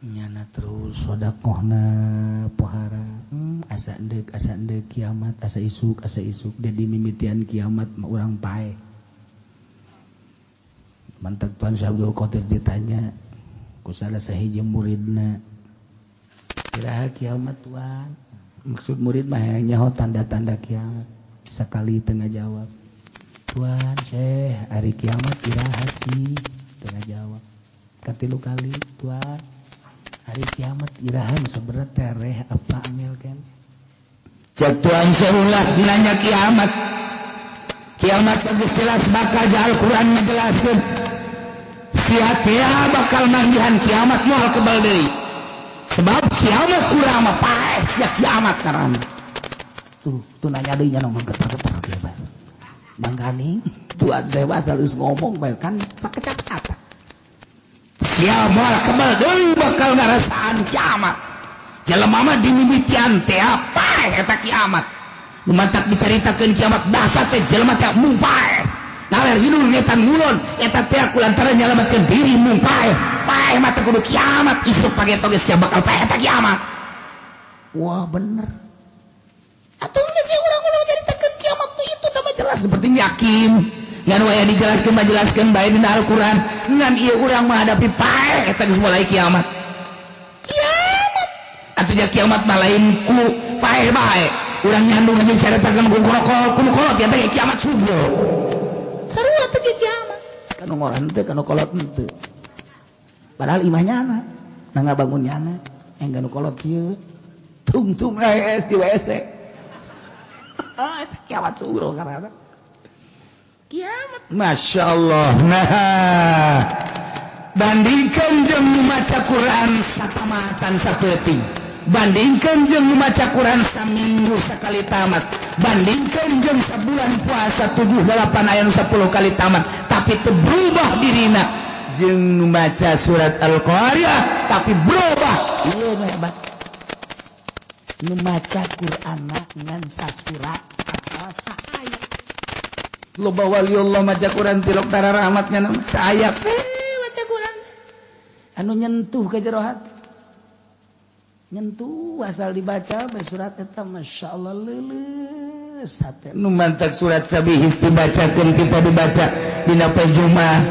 nyana terus sedekahna pohara asa endek kiamat asa isuk jadi mimitian kiamat mah urang pae mantap Tuan Syekh Abdul Qadir ditanya ku salah sahiji muridna kiraha kiamat Tuan maksud murid mah nyaho tanda-tanda kiamat sakali tengah jawab Tuan Syekh hari kiamat kiraha sih tengah jawab katilu kali Tuan hari kiamat irahan seberat tereh apa angel kan cek Tuan seulah nanya kiamat geus jelas bakal Al-Qur'an menjelaskeun sia-sia bakal manggihan kiamat moal kebal deui sebab kiamat urang mah paeh sia kiamat karana tuh nanya deui nya nong getar-getar kieu bae mangganing Tuan saya asal geus ngomong bae kan sakecap kata sia moal kebal deui bakal ngarasaan kiamat jelema mah dimimitian teh paeh eta kiamat lumantak dicaritakeun kiamat dahsyat teh jelema teh mumpae naler hidul ngetan ngulon eta teh kulantaran nyalametkeun diri mumpae paeh mah teh kudu kiamat isuk pageto geus sia bakal paeh eta kiamat wah bener atuh geus sia urang-urang menceritakeun kiamat teh itu teh jelas penting yakin ngan we dijelaskeun mah jelaskeun bae dina Al-Qur'an ngan ieu urang menghadapi paeh eta geus mulai kiamat atuh nya kiamat mah lain ku paeh bae urang nyandung anjeun caritakeun ku kolot ya teh kiamat subuh sarua teh kiamat kanu ngoran teh kanu kolot teu padahal imahnyana nangga bangunnyana enggan kolot sieun tung-tung es di WC kiamat subuh karana kiamat masyaallah nah bandingkeun jeung maca Quran satamatan sapeuting bandingkeun jeung maca Quran saminggu sakali tamat bandingkeun jeung sabulan puasa 7-8 aya 10 kali tamat tapi teu berubah dirina jeung maca surat Al-Qari'ah tapi berubah ieu nu hebat nu maca Qur'anna ngan sasurat atau saayat loba waliullah maca Quran tilok tara rahmatnya saayat maca Quran anu nyentuh ke jero hati nyentuh asal dibaca bae surat eta masyaallah leuleus hate nu mantak surat sabihis dibacakeun kita dibaca dina poe Jumat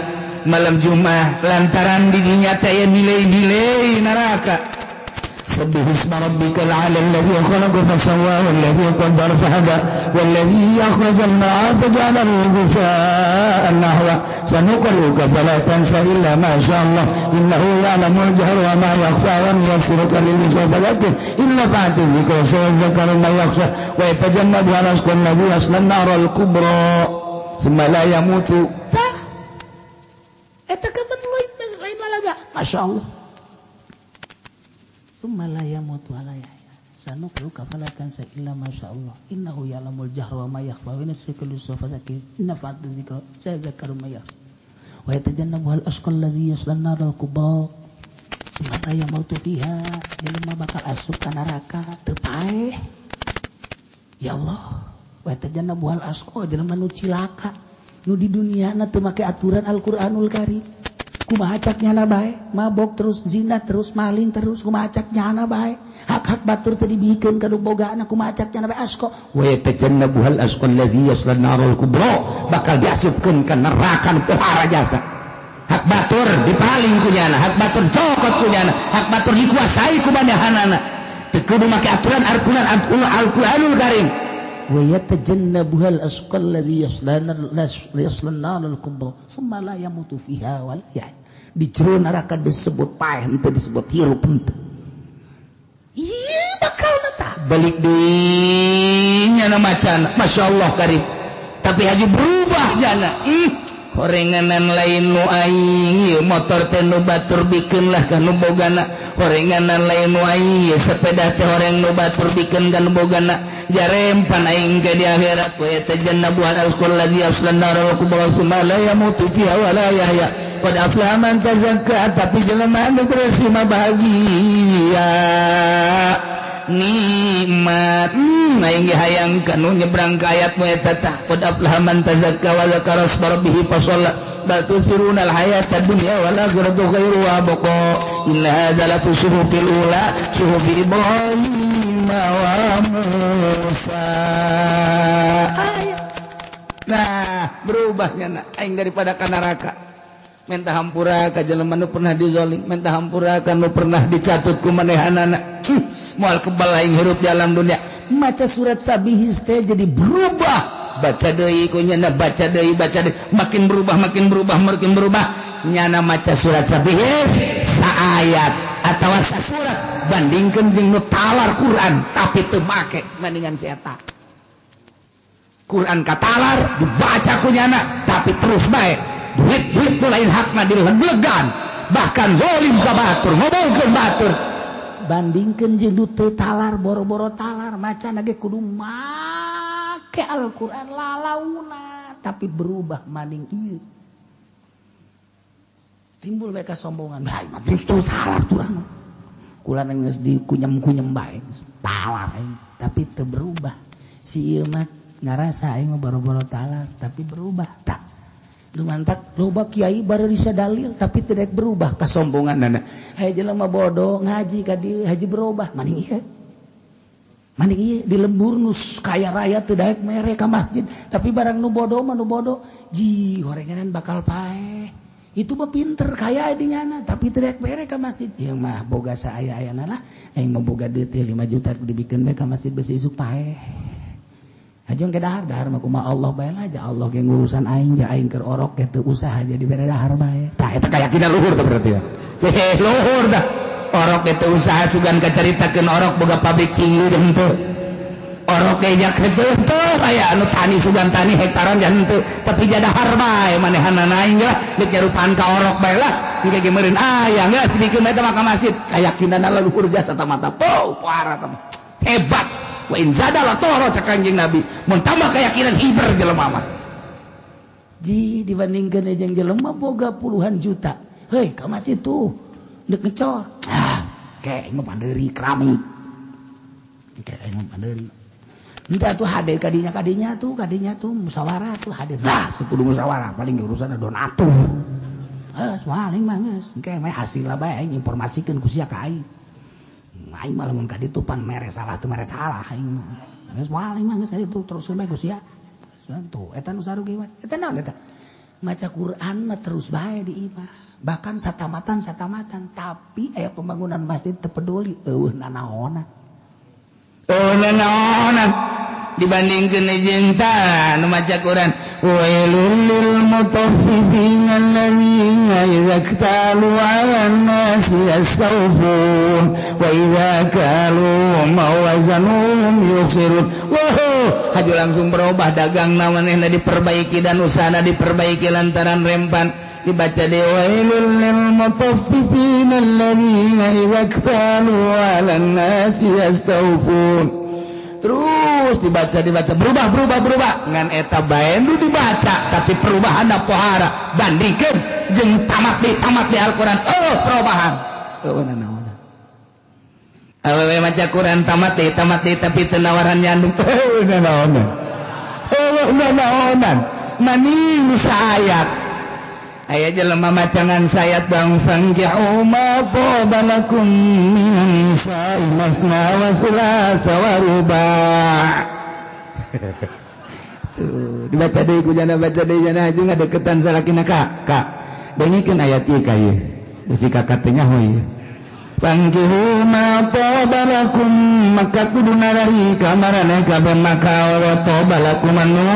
malam Jumat lantaran di dinya teh aya nilai-nilai neraka سبح اسم ربك الأعلى الذي خلق فسوى والذي قدر فهدى والذي أخرج المرعى فجعله غثاء نحوه سنقرئك فلا تنسى إلا ما شاء الله إنه يعلم الجهر وما يخفى ونيسرك لليسرى فذكر إن نفعت الذكر سيذكر من يخشى ويتجنبها الأشقى الذي يصلى النار الكبرى ثم لا يموت eta kapan lain lalaga masyaallah malaya mutu alaya sanuqruka fala tansa illa masyaallah innahu ya'lamul jahra wa ma yakhfa wa nasrikul safazaki inna fa'atu dzikra sayadzakaru may yakhsha wa yatajannabu al-ashqa alladhi yasla an-nar al-kubra mata yang mautu fiha jelema bakal asup ka neraka teu paeh ya Allah wa yatajannabu al-ashqa jelema nu cilaka nu di duniana teu make aturan Al-Qur'anul Karim kumaha cak nyana bae mabok terus zina terus maling terus kumaha cak nyana bae hak-hak batur teu dibihikeun ka nu bogaana kumaha cak nyana bae asko wa yatajannabuhal asqa alladhi yasla an-narul kubra bakal diasupkeun ka neraka nu pohara jasa hak batur dipaling ku nyana hak batur cokot ku nyana hak batur dikuasai ku manehana teu kudu make aturan Al-Qur'anul Karim wa yatajannabuhal asqa alladhi yasla an-narul kubra summa la yamutu fiha wal ya di jero neraka disebut paeh henteu disebut hirup henteu ieu bakal nata balik deui nyana macan masyaallah Karim tapi haji berubah jana horenganan lain nu aing ieu motor teh nu batur bikeun lah ka nu bogana horenganan lain nu aing ieu sepeda teh horeng nu batur bikeun ka nu bogana jarempan aing ke di akhirat wa yatajannabu al-asqal ladzi yaslan narul kubra summa la yamutu fiha wa la yahya qad aflaha man tazakka tapi jelema anu bersih bahagia nikmat aing hayang kanu nyebrang ka ayat mu eta tah qad aflaha man tazakka wa zakara asma rabbih fa shalla bal tusiruna al-hayata ad-dunya wal akhiratu khairu wa abqa inna hadza la fi suhufil ula suhufi Ibrahim wa Musa nah berubahnya nak aing daripada ka neraka minta hampura ka jelema nu pernah dizalim minta hampura ka nu pernah dicatut ku manehanana moal kebal aing hirup di alam dunia maca surat sabihis teh jadi berubah baca deui ku nyana baca deui makin berubah nyana maca surat sabihis saayat atawa sasurat bandingkeun jeung nu talar Quran tapi teu make bandingan si eta Quran katalar dibaca ku nyana tapi terus bae duit ku lain hakna dileglegan bahkan zalim ka batur ngomongkeun batur bandingkeun jeung nu teu talar boro-boro talar macan ge kudu make Al-Qur'an lalauna tapi berubah maning ieu timbul bae kasombongan bae mah terus talar turang kula geus dikunyem-kunyem bae talar tapi teu berubah si ieu mah ngarasa aing mah boro-boro talar tapi berubah tak lu mantak loba kiai baru bisa dalil tapi tidak berubah kasombongan hai jelema bodoh ngaji ka dieu haji berubah maning ieu di lembur nu kaya raya teu daek mere ka masjid tapi barang nu bodoh mah nu bodoh ji horenganan bakal paeh itu mah pinter kaya dinyana tapi teu daek mere ka masjid ieu mah boga saaya-ayana lah aing mah boga duit 5 juta dibikeun bae ka masjid besi isuk paeh hajung ke dahar mah kumaha Allah bae lah aja Allah ge ngurusan aing ja aing keur orok ge teu usaha jadi bere dahar bae tah eta kayakinan luhur teh berarti ya luhur dah orok ge teu usaha sugan kacaritakeun orok boga pabrik cingu jeung teu orok ge jak henteu aya anu tani sugan tani hektaran ja henteu tapi ja dahar bae manehanana aing lah deuk nyarupaan ka orok bae lah engke ge meureun aya geus dibikeun eta mah ka masjid kayakinanna luhur jasa tamata parah tah hebat wa in zadala toro cak Kanjeng Nabi mun tambah keyakinan hiber jelema mah ji dibandingkeun jeung jelema boga puluhan juta heuy ka masjid tuh deuk ngecor ke mah pandeuri keramik ke mah pandeuri entah tuh hade kadinya tuh musyawarah tuh hade nah 10 musyawarah paling urusan donatur Waling mah geus engke mah hasil bae aing informasikeun ku sia ka aing. Aing mah lamun ka ditu pan mere salah teu mere salah aing. Geus waling mah geus ka ditu terus bae ku sia. Tuh eta nu sarugi mah. Eta naon eta? Maca Quran mah terus bae di imah. Bahkan satamatan tapi aya pembangunan masjid teu peduli eueuh nanaonan. Nanaonan dibandingkeun jeung tah nu maca Quran wailul lil mutaffifin alladzina idza iktalu 'alan nasi yastawfun wa idza kaluhum aw wazanuhum yukhsirun. Wah, haji langsung berubah dagangna manehna diperbaiki dan usahana diperbaiki lantaran rempan. Dibaca wailul lil mutaffifin alladzina idza iktalu 'alan nasi yastawfun. Terus dibaca berubah ngan eta bae nu dibaca tapi perubahanna pohara bandingkeun jeung tamat di Al-Qur'an. Perubahan nanaon awewe maca Quran tamat di tapi teu nawaran nyandung nanaonan mani ayat aya jelema macangan sayat bang fangkihu ma qobalakum min nisa'i masna wa sulasa wa ruba'. Tuh dibaca deui ku jana baca deui jana jeung ngadeukeutan salakina kak dengikeun ayat ieu ka ieu bisi kakak teh nyaho ieu fangkihu ma qobalakum maka kudu narari kamarana kabeh maka wa qobalakum anu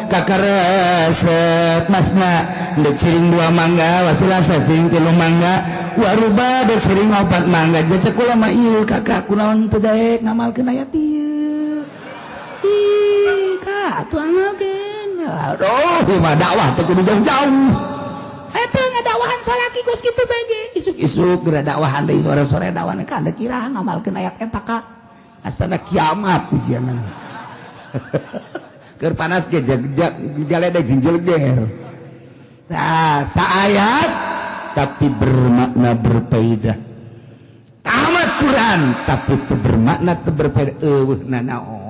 kakaresep masna dek siring 2 mangga wasulasa siring 3 mangga waruba dek siring 4 mangga jaca kula mah ieu kakak kunaon teu daek ngamalkeun ayat ieu kak atuh amalkeun aduh ieu mah dakwah teh kudu jauh-jauh eta ngadawahan salaki geus kitu bege isuk-isuk geura dakwahan deui sore-sore dakwahan ka da kira ngamalkeun ayat eta kak asana kiamat ujianna keur panas ge jaledeg jinjel ger. Nah, saayat tapi bermakna berfaedah. Tamat Quran tapi teu bermakna teu berfaedah. Eueuh nanaon?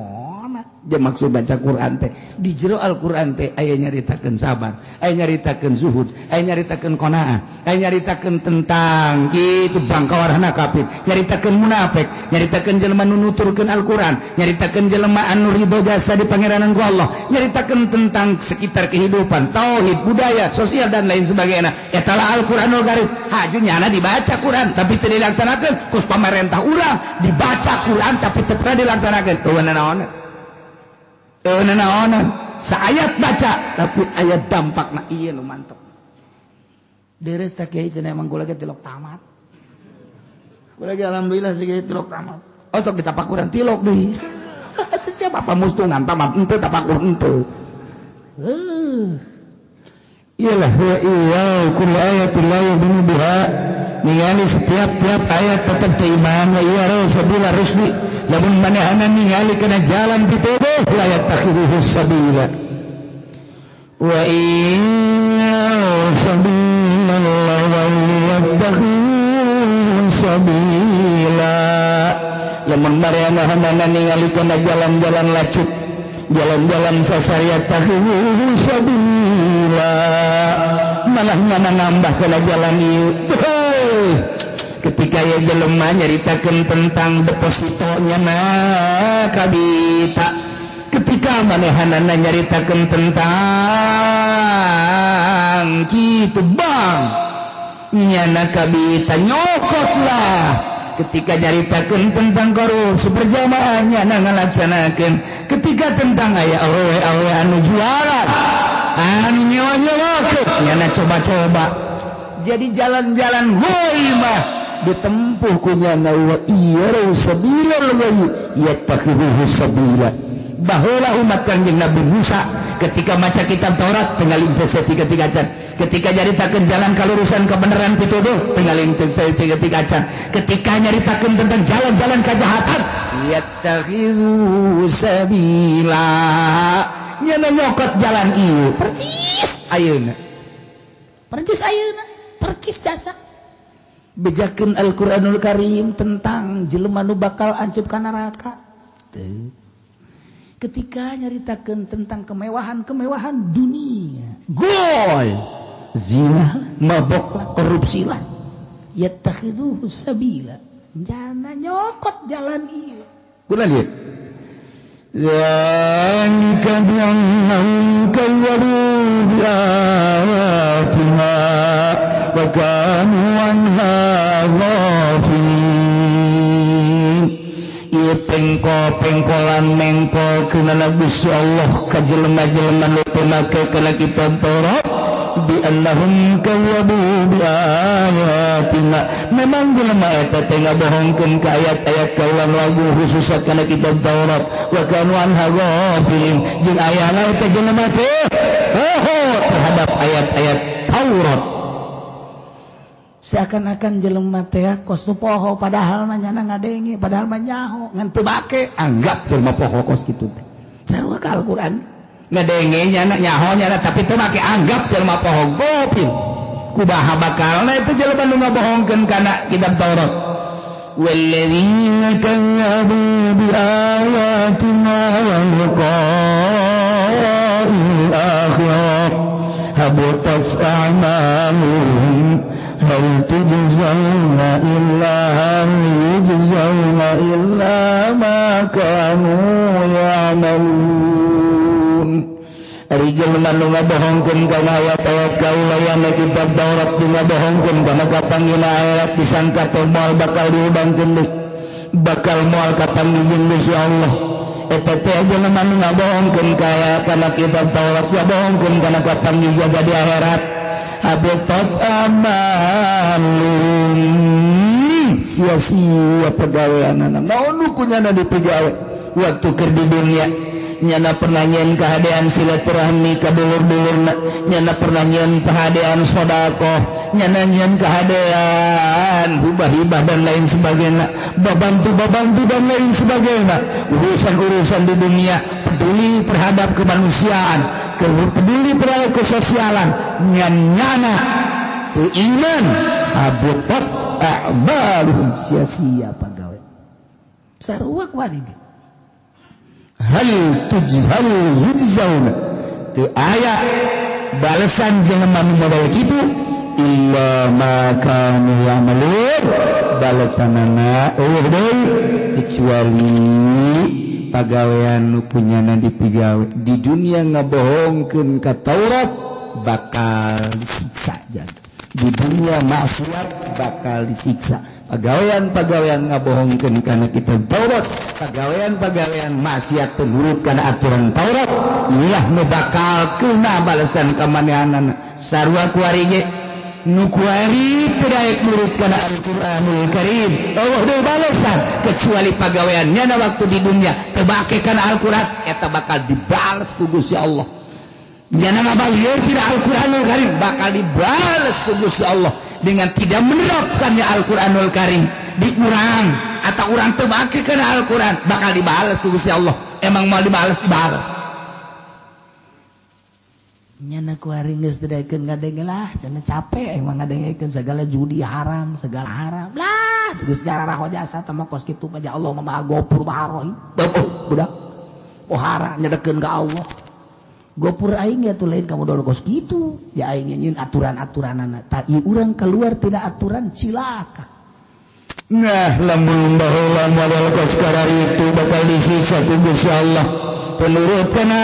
Dia maksud baca Quran teh di jero Al-Qur'an teh aya nyaritakeun sabar, aya nyaritakeun zuhud, aya nyaritakeun qanaah, aya nyaritakeun tentang kitu bangkawarna kafir, nyaritakeun munafik, nyaritakeun jelema nu nuturkeun Al-Qur'an, nyaritakeun jelema anu ridho jasa di pangeranan ku Allah, nyaritakeun tentang sekitar kehidupan, tauhid, budaya, sosial dan lain sebagainya. Eta lah Al-Qur'anul Karim. Hajunyana dibaca Quran tapi teu dilaksanakeun ku pamarentah urang, dibaca Quran tapi teu pernah dilaksanakeun. Tuh naon? Nanaonan saayat baca tapi ayat dampakna ieu nu mantep deres teh kiai cenah emang kula ge tilok tamat kula ge alhamdulillah sige tilok tamat sok ditapakuran tilok deui teh siapa pamustungan tamat henteu tapakur henteu iyalah iya kullu ayatin la yu'minu biha ningali setiap ayat tetap teiman wa iya sabila rusdi lamun manehana ningali kana jalan pituduh la yatakhiruhu sabila wa sabila wa yatakhiruhu sabila lamun manehana ningali kana jalan-jalan lacut jalan-jalan sasariat takhiruhu sabila malah nambah kana jalan ieu ketika ya jelema nyaritakeun tentang depositonya na kabita ketika manehanana nyaritakeun tentang kitu bang nyana kabita nyokotlah ketika nyaritakeun tentang korupsi berjamaah nyana ngalaksanakeun ketika tentang aya awewe anu jualan anu nyawa-nyawakeun nyana coba-coba jadi jalan-jalan ghaibah ditempuh kunyana wa iya sabila yattakhidhuhu sabila baheula umat Kanjeng Nabi Musa ketika maca kitab Taurat tinggalin sesetiga acan ketika nyaritakeun jalan kalurusan kebenaran pituduh tinggalin sesetiga acan ketika nyaritakeun tentang jalan-jalan kejahatan yattakhidhuhu sabila nyana nyokot jalan ieu percis ayeuna percis jasa bejakeun Al-Qur'anul Karim tentang jelema nu bakal ancup ka neraka. Ketika nyaritakeun tentang kemewahan dunia, goy zina, mabok, korupsi lah. Yattakhidhuhu sabila. Jangan nyokot jalan ieu. Kunaon ieu? Dzalika bi'annahum kazzabu bi'ayatina wa kanu anha ghafilin. Ieu pengkol-pengkolan mengkol keunana Gusti Allah ka jelema-jelema nu teu make kana kitab Taurat bi annahum kazzabu bi ayatina. Memang jelema eta teh ngabohongkeun ka ayat-ayat kaulan lagu khusus kana kitab Taurat wa kanu anha ghafilin. Jeung ayana eta jelema teh terhadap ayat-ayat Taurat. Seakan-akan jelema teh kos nu poho padahal mah nyana ngadenge, padahal mah nyaho ngan teu make, anggap jelema poho kos kitu teh. Sarua ka Al-Qur'an. Ngadenge nyana nyaho nyana tapi teu make anggap jelema poho gopil. Kubaha bakalna itu jelema nu ngabohongkeun kana kitab Taurat. Walladzina kazzabu bi ayatina wa liqa'il akhirah habitat a'maluhum hal tujzauna illa ma kanu ya'malun. Ari jelema nu ngabohongkeun kana ayat-ayat kaulayan kitab Taurat ngabohongkeun kana kapanggihna ayat disangka teh moal bakal diudangkeun deui, bakal moal kapanggihkeun Gusti Allah. Eta teh jelema nu ngabohongkeun kana kitab Taurat ngabohongkeun kana kapanggihna di akhirat. Habitat amalun, sia-sia pagaweanana. Naon nu kunyana dipigawe waktu keur di dunia. Nyana pernah nyen kahadean silaturahmi ka dulur-dulurna, nyana pernah nyen kahadean sedekah, nyana nyen kahadean hibah-hibah dan lain sebagainya, babantu-babantu dan lain sebagainya. Urusan-urusan di dunia, peduli terhadap kemanusiaan, peduli terhadap kesosialan, nyana teu iman, habitat a'maluhum, sia-sia pagawe. Sarua kuari hal yujzauna teu aya balasan jelema nu model kitu illa ma kanu ya'malun, balasanana deui kecuali pagawean nu punyana dipigawe di dunia ngabohongkeun ka Taurat bakal disiksa jaga. Di dunia maksiat bakal disiksa. Pagawean-pagawean ngabohongkeun kana kitab Taurat, pagawean-pagawean maksiat teu nurut kana aturan Taurat, ieu nu bakal keuna balasan ka manehanana. Sarua kuari ge nu kuari teu daek nurut kana Al-Qur'anul Karim, Allah deui balasan kecuali pagawean nyana waktu di dunia teu bake kana Al-Qur'an, eta bakal dibales ku Gusti Allah. Nyana ngabalir tidak Al-Qur'anul Karim bakal dibales ku Gusti Allah dengan tidak menerapkannya Al-Qur'anul Karim di urang atau urang teu make kana Al-Qur'an bakal dibales ku Gusti Allah. Emang mau dibales nyana kuari geus teu daekeun ngadenge lah cenah capek emang ngadengekeun segala judi haram segala haram lah geus jararah jasa teh mah kos kitu mah Allah mah Maha Ghafur Maha Rahim. Budak pohara nyadekeun ka Allah. Gopur aing ya tuh lain kamu dulu kos gitu ya aing nyin aturan-aturanana tak ieu urang keluar tidak aturan cilaka. Nah lamun baheula model kos karari itu bakal disiksa ku Gusti Allah. Penurut kana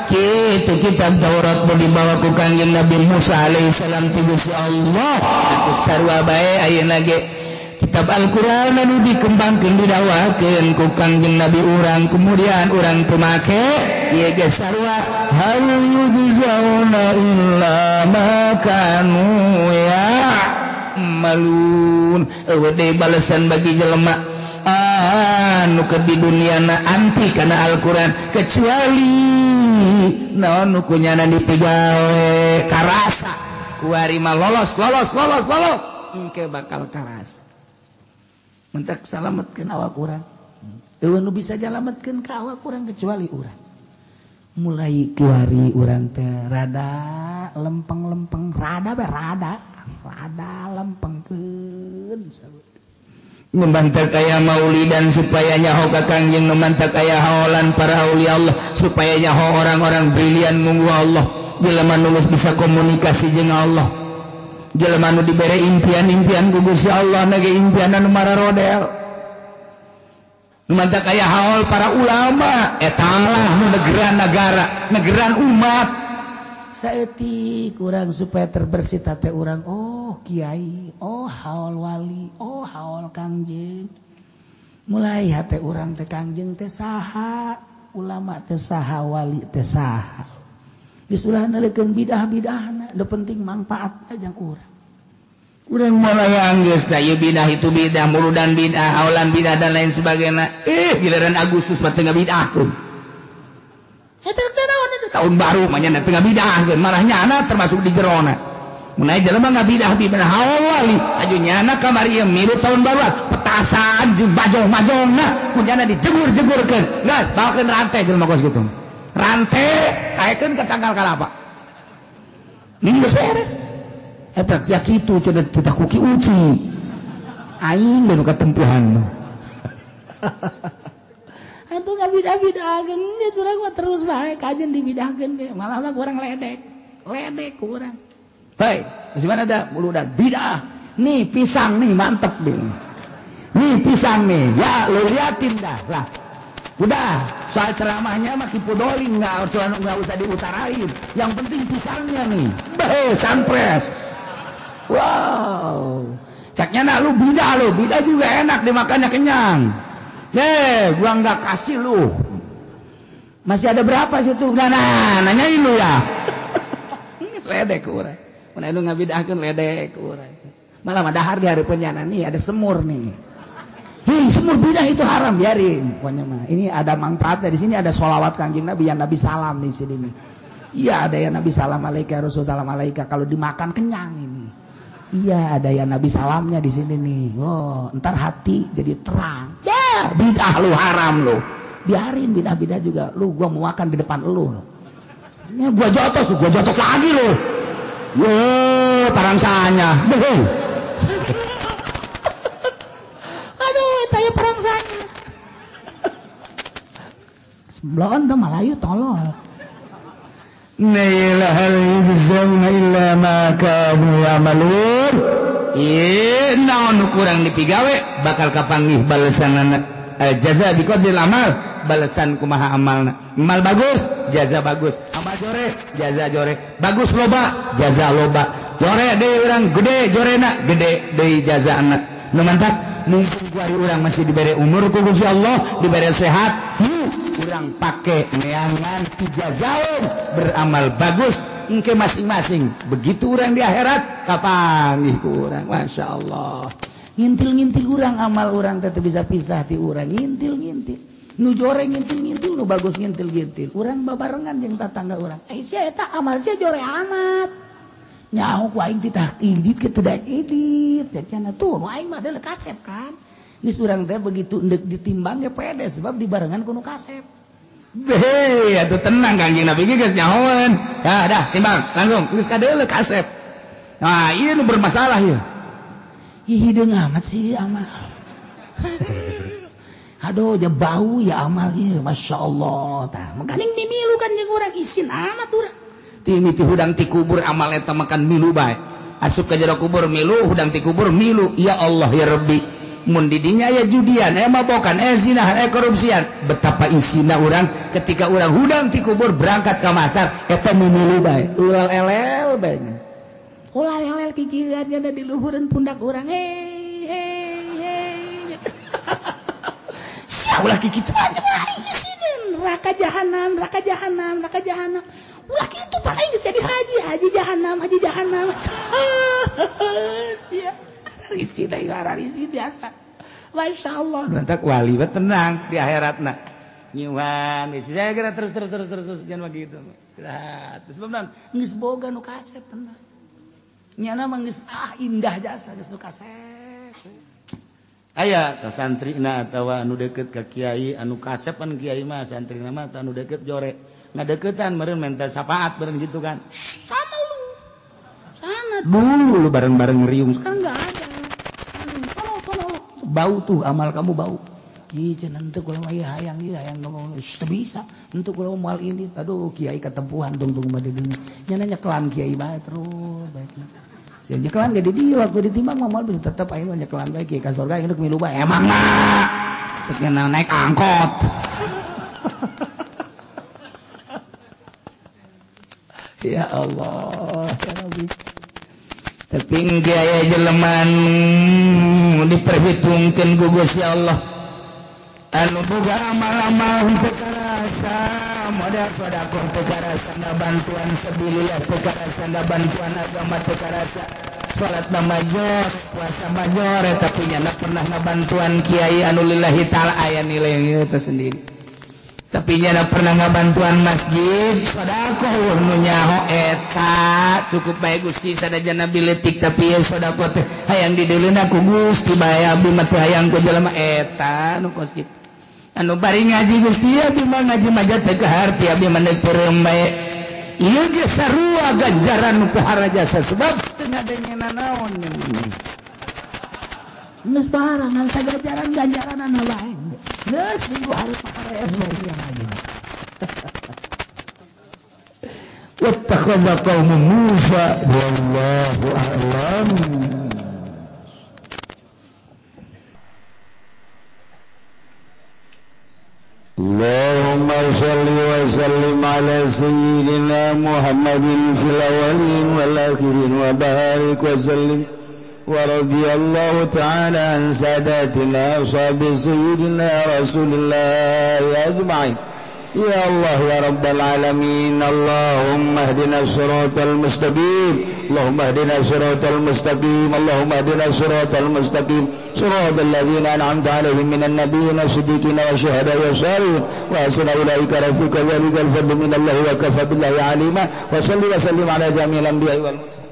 kitu kitab Taurat nu dibawa ku Kangjeng Nabi Musa alaihi salam ti Gusti Allah. Atuh sarua bae ayeuna ge kitab Al-Qur'an anu dikembangkeun didakwakeun ku Kangjeng Nabi urang kemudian urang teu make ieu ge sarua hal yujzauna illa ma kanu ya'malun. Eueuh deui balasan bagi jelema anu keur di duniana anti kana Al-Qur'an kecuali naon nu kunyana dipigawe karasa kuari mah lolos engke bakal karasa. Mentak salametkeun awak urang. Eueuh nu bisa jalametkeun ka awak urang kecuali urang. Mulai kiwari urang teh rada lempeng-lempeng, rada lempengkeun. Membantak aya maulidan supaya nyaho ka Kangjeng, membantak aya haolan para aulia Allah supaya nyaho orang-orang brilian munggu Allah. jelema nu bisa komunikasi jeung Allah, jelema nu dibere impian-impian ku Gusti Allah nage impian anu mararodel. Nu mantap aya haul para ulama eta lah nu negeran negara, negeran umat. Saeutik urang supaya terbersih teh urang, oh kiai, oh haul wali, oh haul kangjeng. Mulai hate urang teh kangjeng teh saha, ulama teh saha, wali teh saha. Geus ulah nalikeun bidah-bidahna, da penting manfaat aja urang. Urang mulai anggeus da ieu bidah itu bidah, muludan bidah, haulan bidah dan lain sebagainya. Giliran Agustus mah teu ngabidahkeun. Eta naon itu tahun baru mah nya teu ngabidahkeun, malah nyana termasuk di jerona. Mun aya jelema ngabidah-bidah haul wali, aju nyana kamari milu tahun baru, petasan jeung bajong-bajongna, mun nyana dijegur-jegurkeun. Geus bawakeun rantai jelema kos kitu. Rantai kaekeun ke tanggal kalapa. Geus beres. Eta sia kitu cenah teu kuki uci. Aing baru katempuhan. Atuh ngabidah-bidahkeun nya surang mah terus bae kajen dibidahkeun ge. Malah mah urang ledek. Ledek urang. Hei, di mana ada muludan bidah. Nih pisang nih mantep nih. Nih pisang nih. Ya lo liatin dah lah. Udah, soal ceramahnya mah kipudoling nggak usah diutarain. Yang penting pisangnya nih. Sampres. Wow. Caknya nak lu bidah juga enak dimakannya kenyang. Gua nggak kasih lu. Masih ada berapa situ? Nah, nanyain lu ya. Ledek urang. Mun anu ngabidahkeun ledek urang. Malah madahar di hari penjana nih ada semur nih. Semur bidah itu haram, biarin pokoknya mah. Ini ada manfaatnya di sini, ada sholawat kanjeng Nabi yang Nabi salam di sini nih. Iya, ada yang Nabi salam alaika, Rasul salam alaika, kalau dimakan kenyang ini. Iya, ada yang Nabi salamnya di sini nih. Oh, ntar hati jadi terang. Ya, bidah lu haram lu. Biarin bidah-bidah juga lu, gua mau makan di depan lu. Ya, gua jotos lagi lu. Yo, parangsanya. Saya perang saya. Sebelum dah Melayu tolol. Naila hal yujzauna illa ma kanu ya'malun. Naon kurang dipigawe bakal kapanggih balesan jaza biqadril amal, balesan kumaha amalna. Amal bagus, jaza bagus. Amal jore, jaza jore. Bagus loba, jaza loba. Jore deui urang gede, jorena gede deui jazaana. Nu mantap, mumpung kuari urang masih diberi umur ku Gusti Allah, diberi sehat, urang pake neangan ijazaun beramal bagus engke masing-masing. Begitu urang di akhirat kapanggih ku urang. Masya Allah. Ngintil-ngintil urang amal urang teh bisa pisah ti urang. Ngintil-ngintil. Nu jore ngintil-ngintil, nu bagus ngintil-ngintil. Urang babarengan jeung tatangga urang. Sia eta amal sia jore amat. Nyaho ku aing ditah edit kitu da edit. Jadinya tuh nu aing mah adalah kasep kan. Geus urang teh begitu endek ditimbang ge pede sebab dibarengan ku nu kasep. Hei, atuh tenang Kangjeng Nabi geus nyahoeun. Ya dah timbang langsung geus kadeuleuh kasep. Nah, ieu nu bermasalah ieu. Ih hideung amat sih amal. Aduh, ya bau ya amal ieu, masyaallah tah. Mangkaning mimilu kan jeung urang isin amat urang. Timiti hudang ti kubur amal eta makan milu bae. Asup ka jero kubur milu, hudang ti kubur milu. Ya Allah ya Rabbi. Mun di dinya aya judian, mabokan, zina, korupsian. Betapa isina urang ketika urang hudang ti kubur berangkat ka masar eta milu bae. Ulal elel bae. Ulal elel kikirannya di luhureun pundak urang. Hei. Saulah kikitu aja aing di sini. Neraka jahanam. Ulah gitu paling jadi haji jahanam. Sia risi da igara risi biasa. Masyaallah. Mantak wali bet tenang di akhiratna. Nyuhan isi saya kira terus jangan begitu. Istirahat. Sebab naon? Geus boga nu kasep tenang. Nyana mah geus indah jasa geus nu kasep. Aya ka santrina atawa anu deukeut ka kiai anu kasep kan kiai mah santrina mah anu deukeut jore. Ngadeukeutan meureun minta syafaat bareng gitu kan. Sana lu. Sana dulu lu bareng-bareng ngeriung. Sekarang enggak ada. Bau tuh amal kamu bau. untuk hayang bisa untuk mal ini aduh Kiai ketempuhan dong nanya nyekelan Kiai baik terus baiknya saya nyekelan gak di dia waktu ditimbang mal bisa tetap ayo nyekelan baik Kiai ka surga induk milu bae emang nah naik angkot ya Allah ya Rabbi tapi gaya jeleman diperhitungkan gugus ya Allah anu boga amal-amal teu karasa modal sedekah teu karasa bantuan sabilillah teu karasa bantuan agama teu karasa salat major puasa major tapi nya pernah ngabantuan kiai anu lillahi taala aya nilai itu sendiri tapi nya pernah ngabantuan masjid sedekah nu nyaho eta cukup bae Gusti sadajana biletik tapi sedekah teh hayang dideulina ku Gusti bae abdi mah teu hayang ku jelema eta nu kos kitu anu bari ngaji Gusti abdi mah ngaji mah teh kaharti abdi mah neuk peureum bae ieu ge sarua ganjaran nu pahara jasa sebab teu ngadengena naon geus parangan ganjaran bae geus minggu hari pahara ngaji wattakhadha qaumun Musa wallahu a'lam. Allahumma shalli wa sallim ala sayyidina Muhammadin fil awwalin wal akhirin wa barik wa sallim wa radiyallahu ta'ala an sadatina ashabi sayyidina Rasulillah ajma'in. Ya Allah ya Rabbal Alamin. Allahumma hdina siratal mustaqim. Allahumma hdina siratal mustaqim. Allahumma hdina siratal mustaqim. Siratal ladzina an'amta 'alaihim minan nabiyyin wasiddiqin wasyuhada'i wassalihin wa hasuna ulaika rafiqa. Dzalikal fadlu minallahi wa kafa billahi 'alima. Wa shalli wa sallim ala jami'il anbiya'i wal mursalin.